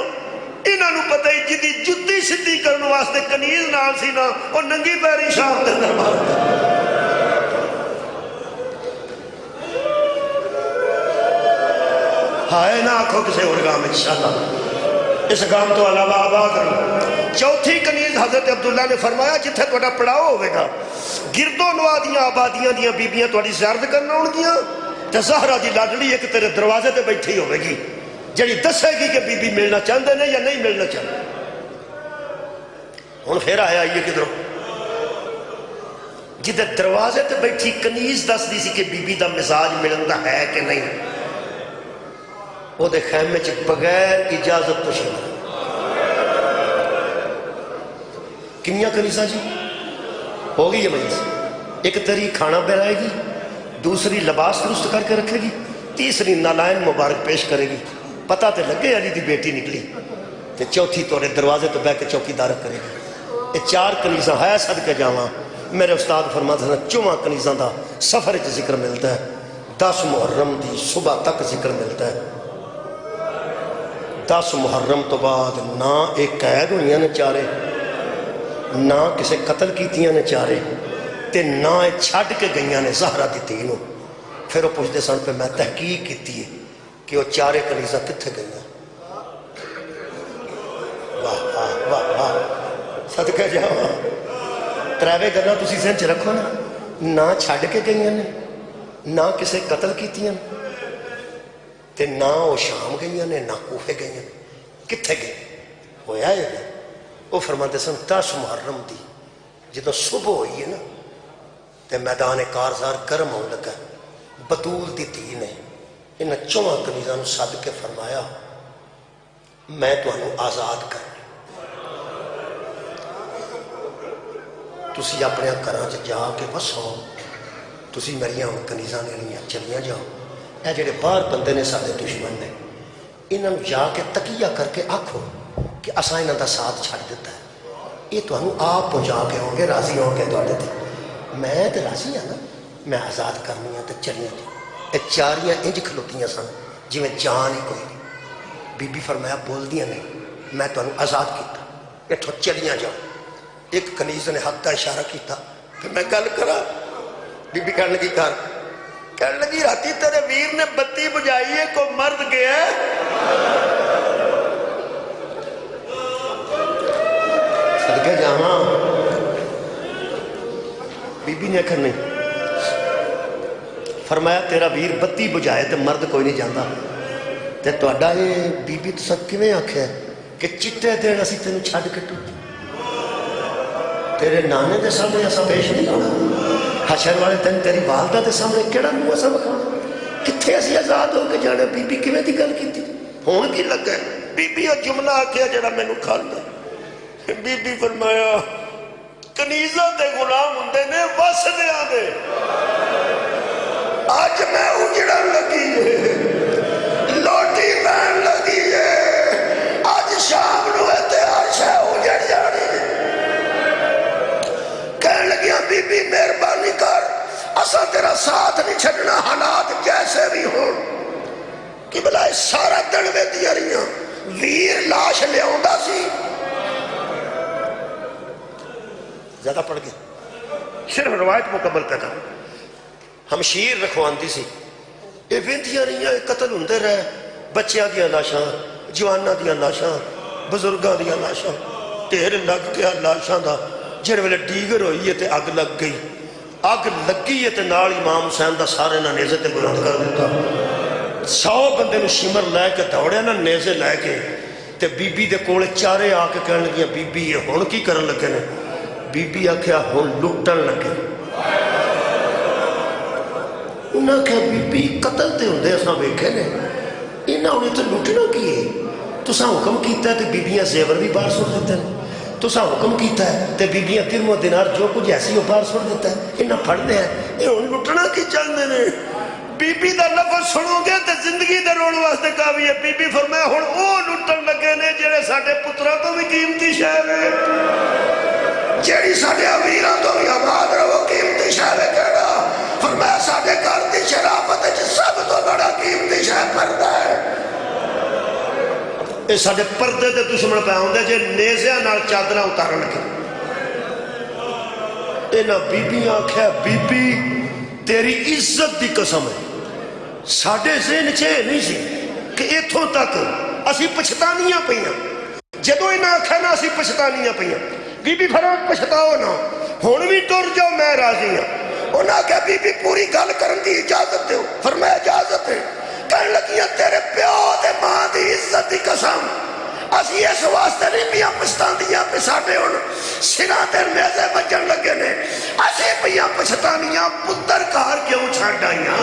انہوں پتہ ہی جدی جُتی سدھی کرنے واسطے کنیز نال سی نا اور ننگی پیری شام دے دربار کر. ہائے نہ آکھو کسے اور گام انشاءاللہ اس گام تو علاوہ آباد رہی. چوتھی کنیز حضرت عبداللہ نے فرمایا جتھے توڑا پڑاؤ ہوئے گا گردوں نوادیاں آبادیاں دیاں بیبیاں توڑی زیارت کرنا ہون گیاں تے زہرہ دی لاڈلی ایک تیرے دروازے تے بیٹھی ہوئے گی جڑی دسے گی کہ بی بی ملنا چاہتے ہیں یا نہیں ملنا چاہتے. ہن پھر آیا یہ کدھروں جدے دروازے تے بیٹھی کنیز دس دی سی کہ بی بی دا مزاج ملندا ہے کہ نہیں. وہ دے خیمے چ بغیر اجازت تو شامل کنیاں کنیزاں جی ہو گئی ہے مجلس. ایک تری کھانا بنائے گی دوسری لباس درست کر کے رکھے گی تیسری نالائن مبارک پیش کرے گی. پتہ تے لگے علی دی بیٹی نکلی تے چوتھی توڑے دروازے تو بہ کے چوکی دارت کرے گی. یہ چار کنیزاں ہے صدقے جاواں. میرے استاد فرماتے ہیں چواں کنیزاں دا سفر وچ ذکر ملتا ہے. 10 محرم دی صبح تک ذکر ملتا ہے. 10 محرم تو بعد نہ ایک قید ہوئیاں نے چارے نہ کسے قتل کیتیاں نے چارے تے نہ چھڑ کے گئیاں نے زہرہ دی تینوں. پھر وہ پوچھتے سن پہ میں تحقیق کیتی ہے کہ وہ چارے کنیزاں کتھے گئیاں. واہ واہ واہ واہ صدقہ جاواں. تراوے گلاں تسی ذہن چ رکھو نا نہ چھڑ کے گئیاں نے نہ کسے قتل کیتیاں تے نہ وہ شام گئیاں نے نہ کوفے گئیاں نے. کتھے گئے ہویا ہے وہ فرماتے سن 10 محرم دی جدو صبح ہوئی ہے نا تے میدان کارزار گرم ہون لگا. بطول دی تھی نے انہاں چواں کنیزاں نوں سد کے فرمایا میں تانوں آزاد کر تسی اپنے گھراں چ جا کے بسو. تسی میریاں کنیزاں نے لیاں چلیاں جاؤ. اے جڑے باہر بندے نے سارے دشمن نے انہوں جا کے تقیہ کر کے آکھو کہ اساں انہاں دا ساتھ چھڑ دیتا ہے. یہ تانوں آپ پہنچا کے ہوں گے راضی ہوں گے تواڈے تے. میں تے راضی ہاں نا میں آزاد کرنی ہاں تے چلیاں جی. اے چاریاں انج کھلوتیاں سن جویں جان ہی کوئی نہیں. بی بی فرمایا بول دیاں نہیں میں تانوں آزاد کیتا اٹھو چلیاں جاؤ. ایک کنیز نے ہاتھ دا اشارہ کیتا پھر میں گل کراں. بی بی کہنے لگی کر کہنے لگی راتی تیرے ویر نے بتی بجائی ہے کو مرد گیا ہے. صدقے جاواں. بی بی نے کہا نہیں. فرمایا تیرا ویر بتی بجائے تے مرد کوئی نہیں جاندا تے تہاڈا یہ بی بی تساں کیویں آکھیا کہ چٹے دن اسی تینوں چھڈ کے ٹر تیرے نانے دے سامنے اساں پیش نہیں ہونا. حشر والے دن تیری والدہ دے سامنے کیڑا منہ اساں وکھاؤنا. کتھے اسی آزاد ہو کے جانا. بی بی کیویں دی گل کیتی ہون کی لگا بی بی او جملہ آکھیا جڑا مینوں کھاندا. بی بی فرمایا کنیزاں دے غلام ہوندے نے وسدیاں دے. آج میں اجڑن لگی ہے لوٹی بہن لگی ہے. آج شام نو تے ہر شے اجڑ جانی ہے. کہنے لگیاں بی بی مہربانی کر اساں تیرا ساتھ نہیں چھڈنا حالات جیسے بھی ہون. کہ بلا سارا دن ویندیاں رہیاں ویر لاش لیاوندا سی. زیادہ پڑھ گئے صرف روایت مکمل کرنا. ہمشیر رکھواندی سی یہ ویندیاں رہیاں قتل ہوندے رہے. بچیاں دیاں لاشاں جواناں دیاں لاشاں بزرگاں دیاں لاشاں ڈھیر لگ گیا لاشاں دا. جڑے ویلے ڈیگر ہوئی ہے تے اگ لگ گئی. اگ لگی ہے تے نال امام حسین دا سارے نہ نیزے تے بلند کر دیتا. 100 بندے نو شمر لے کے دوڑیا نا نیزے لے کے تے بی بی دے کولے چارے آ کے کہنے لگیاں بی بی یہ ہن کی کرن لگے نے. بی بی آکھیا ہن لٹن لگے. انہاں کہا بی بی قتل تے ہوندے اساں ویکھے نے انہاں نے تے لٹنا کی ہے. تساں حکم کیتا ہے تے بیبیاں زیور بھی باہر سٹ دیتے ہیں. تساں حکم کیتا ہے تے بیبیاں درم و دینار جو کچھ ایسی وہ باہر سٹ دیتا ہے. انہاں پھڑ دے ہیں یہ ہن لٹنا کی چاہندے نے. بی بی دا لفظ سنو گے تو زندگی دے روڑ واسطے کافی ہے. بی بی فرمایا ہن او لٹن لگے نے جڑے ساڈے پتراں تو بھی قیمتی شے ہے، جیڑی ساڈے امیراں تو بھی آباد رہو قیمتی شے ہے. کہڑا؟ فرمایا ساڈے گھر دی شرافت وچ سب تو بڑا قیمتی شے پردہ ہے. اے ساڈے پردے تے دشمن پہ آؤندے جے نیزیاں نال چادراں اتارن لگے. انہاں بی بی آکھیا بی بی تیری عزت دی قسم ہے، ساڈے ذہن چ نہیں سی کہ ایتھوں تک اسی پچھتانیاں پئیاں. جدوں انہاں آکھیا نا اسی پچھتانیاں پئیاں، بی بی فرمایا پچھتاؤ نہ، ہن بھی ٹر جاؤ میں راضی ہاں. انہاں کہا بی بی پوری گل کرن دی اجازت دیو. فرمایا اجازت ہے. کہنے لگیاں تیرے پیو تے ماں دی عزت دی قسم اسی اس واسطے نہیں پیاں پچھتاندیاں پہ ساڈے ہن سراں تے نیزے بجن لگے نے. اسی پیاں پچھتانیاں پتر گھر کیوں چھڈ آئیاں.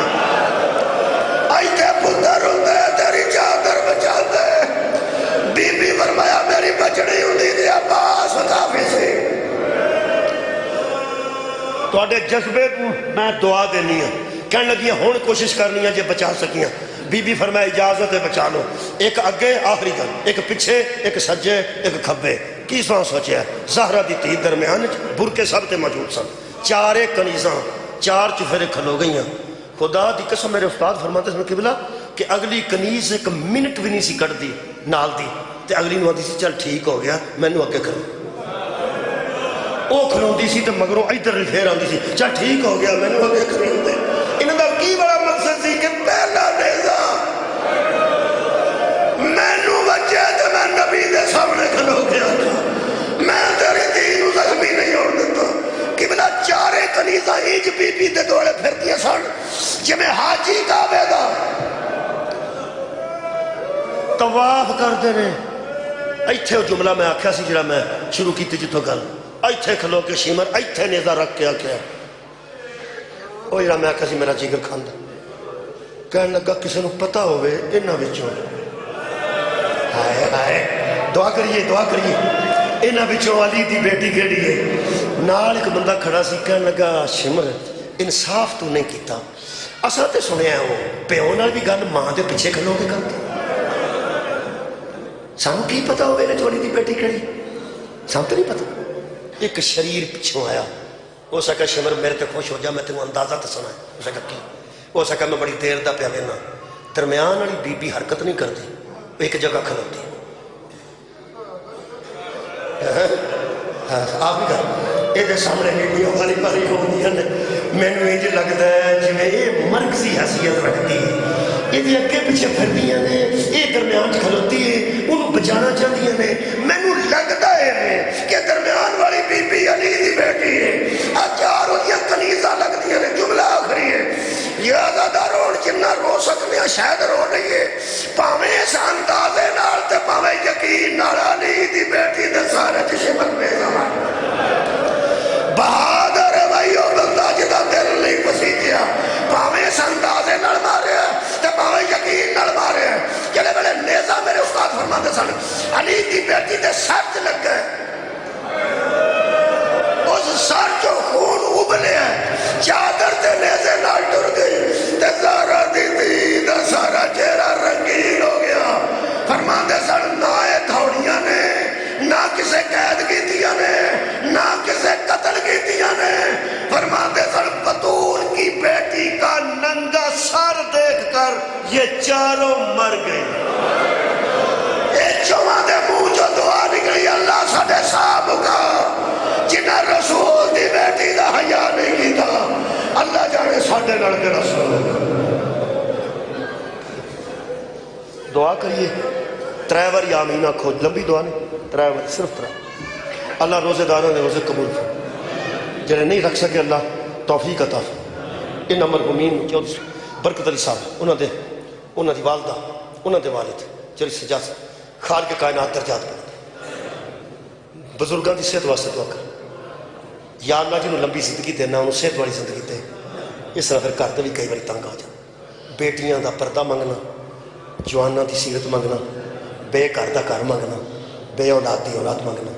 آئی تے پتر ہوندے تیری چادر بچا دے. بی بی فرمایا میری بچڑی ہوندی دی عباس کافی سی. تواڈے جذبے کو میں دعا دینی ہے. کہنے لگی ہن کوشش کرنی ہے جے بچا سکیاں. بی بی فرمایا اجازت ہے بچا لو. ایک اگے آخری گل، ایک پچھے، ایک سجے، ایک کھبے. کی سوچیا زہرا دی تھی درمیان برکے سب تے موجود سن. چارے کنیزاں چار چفیرے کھلو گئیاں. خدا دی قسم میرے استاد فرماتے ہیں قبلہ کہ اگلی کنیز ایک منٹ بھی نہیں سی کٹ دی نال دی تے اگلی نو آدھی سی چل ٹھیک ہو گیا مینوں اگے کرو. او کھلوندی سی تے مگروں ادھر پھر آندی سی چل ٹھیک ہو گیا مینوں اگے کرو دے. انہاں دا کی بڑا مقصد سی کہ پہلا نیزا مینوں بچے تے میں نبی دے سامنے کھلو گیا میں تیری دین نوں زخمی نہیں ہوਣ دیتا. قبلہ چارے کنیزاں ہیج بی بی دے دوڑے پھردیاں سن جویں حاجی کعبے دا طواف کردے نے. ایتھے وہ جملہ میں آکھیا سی جڑا میں شروع کیتی جتوں گل ایتھے کھلو کے شیمر ایتھے نیزہ رکھ کے آکھیا وہ جڑا میں آکھیا سی میرا جگر کھاندا. کہنے لگا کسی نو پتہ ہوئے انہاں وچوں ہائے ہائے دعا کریے انہاں وچوں علی دی بیٹی کیڑی ہے. نال ایک بندہ کھڑا سی. کہنے لگا شمر انصاف تو نہیں کیتا. اساں تے سنیا ہے وہ پیو نال بھی گل ماں دے پیچھے کھلو کے کرتے. سانوں کی پتہ ہوئے نے تھوڑی دی بیٹی کیڑی سانوں تے نہیں پتہ. ایک شریر پیچھوں آیا. ہو سکا شمر میرے تے خوش ہو جا میں تینوں اندازہ دسنا ہے. ہو سکا کی ہو سکا میں بڑی دیر دا پیا وینا. درمیان والی بی بی حرکت نہیں کرتی ایک جگہ کھلوتی. آپ بھی کر یہ سامنے نیڈیوں والی باری ہوتی ہیں. مینو انج لگتا ہے جی یہ مرکزی حیثیت رکھتی ہے. یہ اگے پیچھے پھردیاں نے یہ درمیان کھلوتی ہے انہوں بچانا چاہتی ہیں. مینو لگتا ہے کہ درمیان والی بی بی علی دی بیٹی ہے. چار وہ کنیزاں لگتی ہیں. جملہ آخری ہے یا زیادہ روڑ جنہ رو سکنے شاید رو نہیں ہے پاویں اس اندازے نال تے پاویں یقین نال علی دی بیٹی دے سارے دشمن میں زمان بہادر ہے بھائی وہ بندہ جدا دل نہیں پسیجیا پاویں اس اندازے نال مارے تے پاویں یقین نال مارے. جڑے بڑے نیزہ میرے استاد فرماتے سن علی دی بیٹی دے سر تے لگ گئے. اس سر جو خون ابلے چادر تے نیزے نال ٹر گئی تے زہرا دی دی دا سارا چہرہ رنگین ہو گیا. فرماندے سن نہ تھوڑیاں نے نہ کسے قید کیتیاں نے نہ کسے قتل کیتیاں نے. فرماندے سن بطول کی بیٹی کا ننگا سر دیکھ کر یہ چاروں مر گئی. یہ چواں دے منہ جو دعا نکلی اللہ ساڈے صاحب کا جنہ رسول دی بیٹی دا حیا نہیں کیتا اللہ جانے ساڈے نال کے رسول. دعا کریے ترے بار آمین آکھو. لمبی دعا نہیں ترے بار صرف ترے. اللہ روزے داروں نے روزے قبول کر جنہیں نہیں رکھ سکے اللہ توفیق عطا. ان مرحومین برکت علی صاحب انہوں دی والدہ انہوں دے والد جڑی سجاد خالق کائنات درجات بنا بزرگاں دی صحت واسطے دعا کر. یا اللہ جنہوں لمبی زندگی دینا انہوں صحت والی زندگی دے. اس طرح پھر گھر بھی کئی باری تنگ آ جائے. بیٹیاں دا پردہ منگنا جواناں دی سیرت منگنا بے گھر دا گھر منگنا بے اولاد دی اولاد منگنا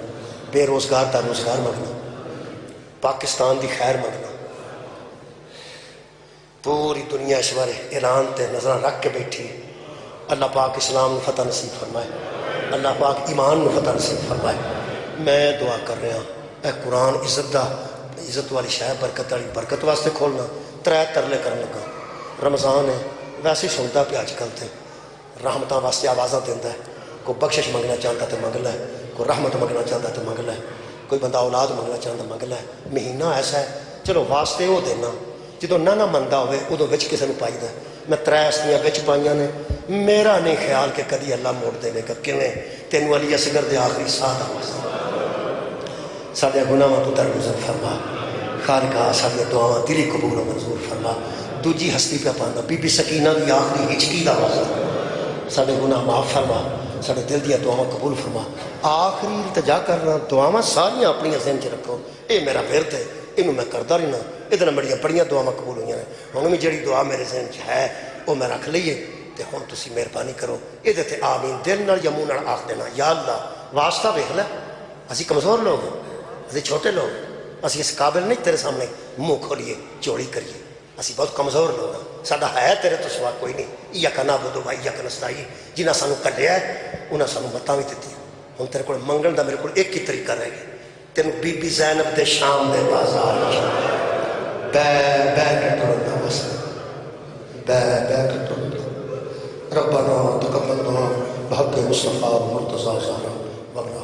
بے روزگار دا روزگار منگنا پاکستان دی خیر منگنا. پوری دنیا اس بارے ایران تے نظر رکھ کے بیٹھی ہے۔ اللہ پاک اسلام کو فتح نصیب فرمائے، اللہ پاک ایمان کو فتح نصیب فرمائے۔ میں دعا کر رہا اے قرآن عزت والی شاہ برکت والی برکت واسطے کھولنا، ترے ترلے کرن لگا۔ رمضان ہے ویسے سنتا پہ اج کل تے رحمتاں واسطے آوازاں دیندا ہے، کوئی بخشش منگنا چاہتا تو منگ لے، کوئی رحمت منگنا چاہتا تو منگ لے، کوئی بندہ اولاد منگنا چاہتا منگ لے۔ مہینہ ایسا ہے چلو واسطے وہ دینا، جدو نہ منتا ہوئے ادو بچ کسی نے پائی دا۔ میں ترے ہستیاں بچ پائیاں نے، میرا نہیں خیال کہ کدی اللہ موڑ دے گا کیویں تینوں علی اصغر دے آخری ساہ دا واسطہ سارے گناہاں تو درگزر فرما خالقا، ساری دعاواں دلی قبول و منظور فرما۔ دوجی ہستی پہ پانا بی بی سکینہ دی آخری ہچکی دا واسطہ سارے گناہ معاف فرما، سارے دل دیا دعاواں قبول فرما۔ آخری التجا کرنا دعاواں ساریاں اپنی ذہن چ رکھو، اے میرا ورد ہے، اینو میں کردا رہنا، یہ میری بڑیاں دعاواں قبول ہوئی ہیں۔ ہوں بھی جڑی دعا میرے ذہن چ ہے وہ میں رکھ لئیے، تو ہوں تسی مہربانی کرو یہ آمین دل نال یا منہ نال آکھ دینا۔ یا اللہ واسطہ ویکھ لے، اسی کمزور لوگ ہیں، اسی چھوٹے لوگ، اسی اس قابل نہیں تیرے سامنے منہ کھولیے چوڑی کریے، اسی بہت کمزور لوگ ہیں، ساڈا ہے تیرے تو سوا کوئی نہیں۔ ایاک نعبد و ایاک نستعین، جنہاں سانو کڈیا ہے انہاں سانو متاں بھی دتی، ہوں تیرے کول منگن دا میرے کول ایک ہی طریقہ رہ گیا، تینوں بی بی زینب دے شام دے بازار بے کے ٹرنا بس، بے کے ٹرنا۔ ربنا تقبل دعا بحق مصطفیٰ مرتضیٰ زہرا وغیرہ۔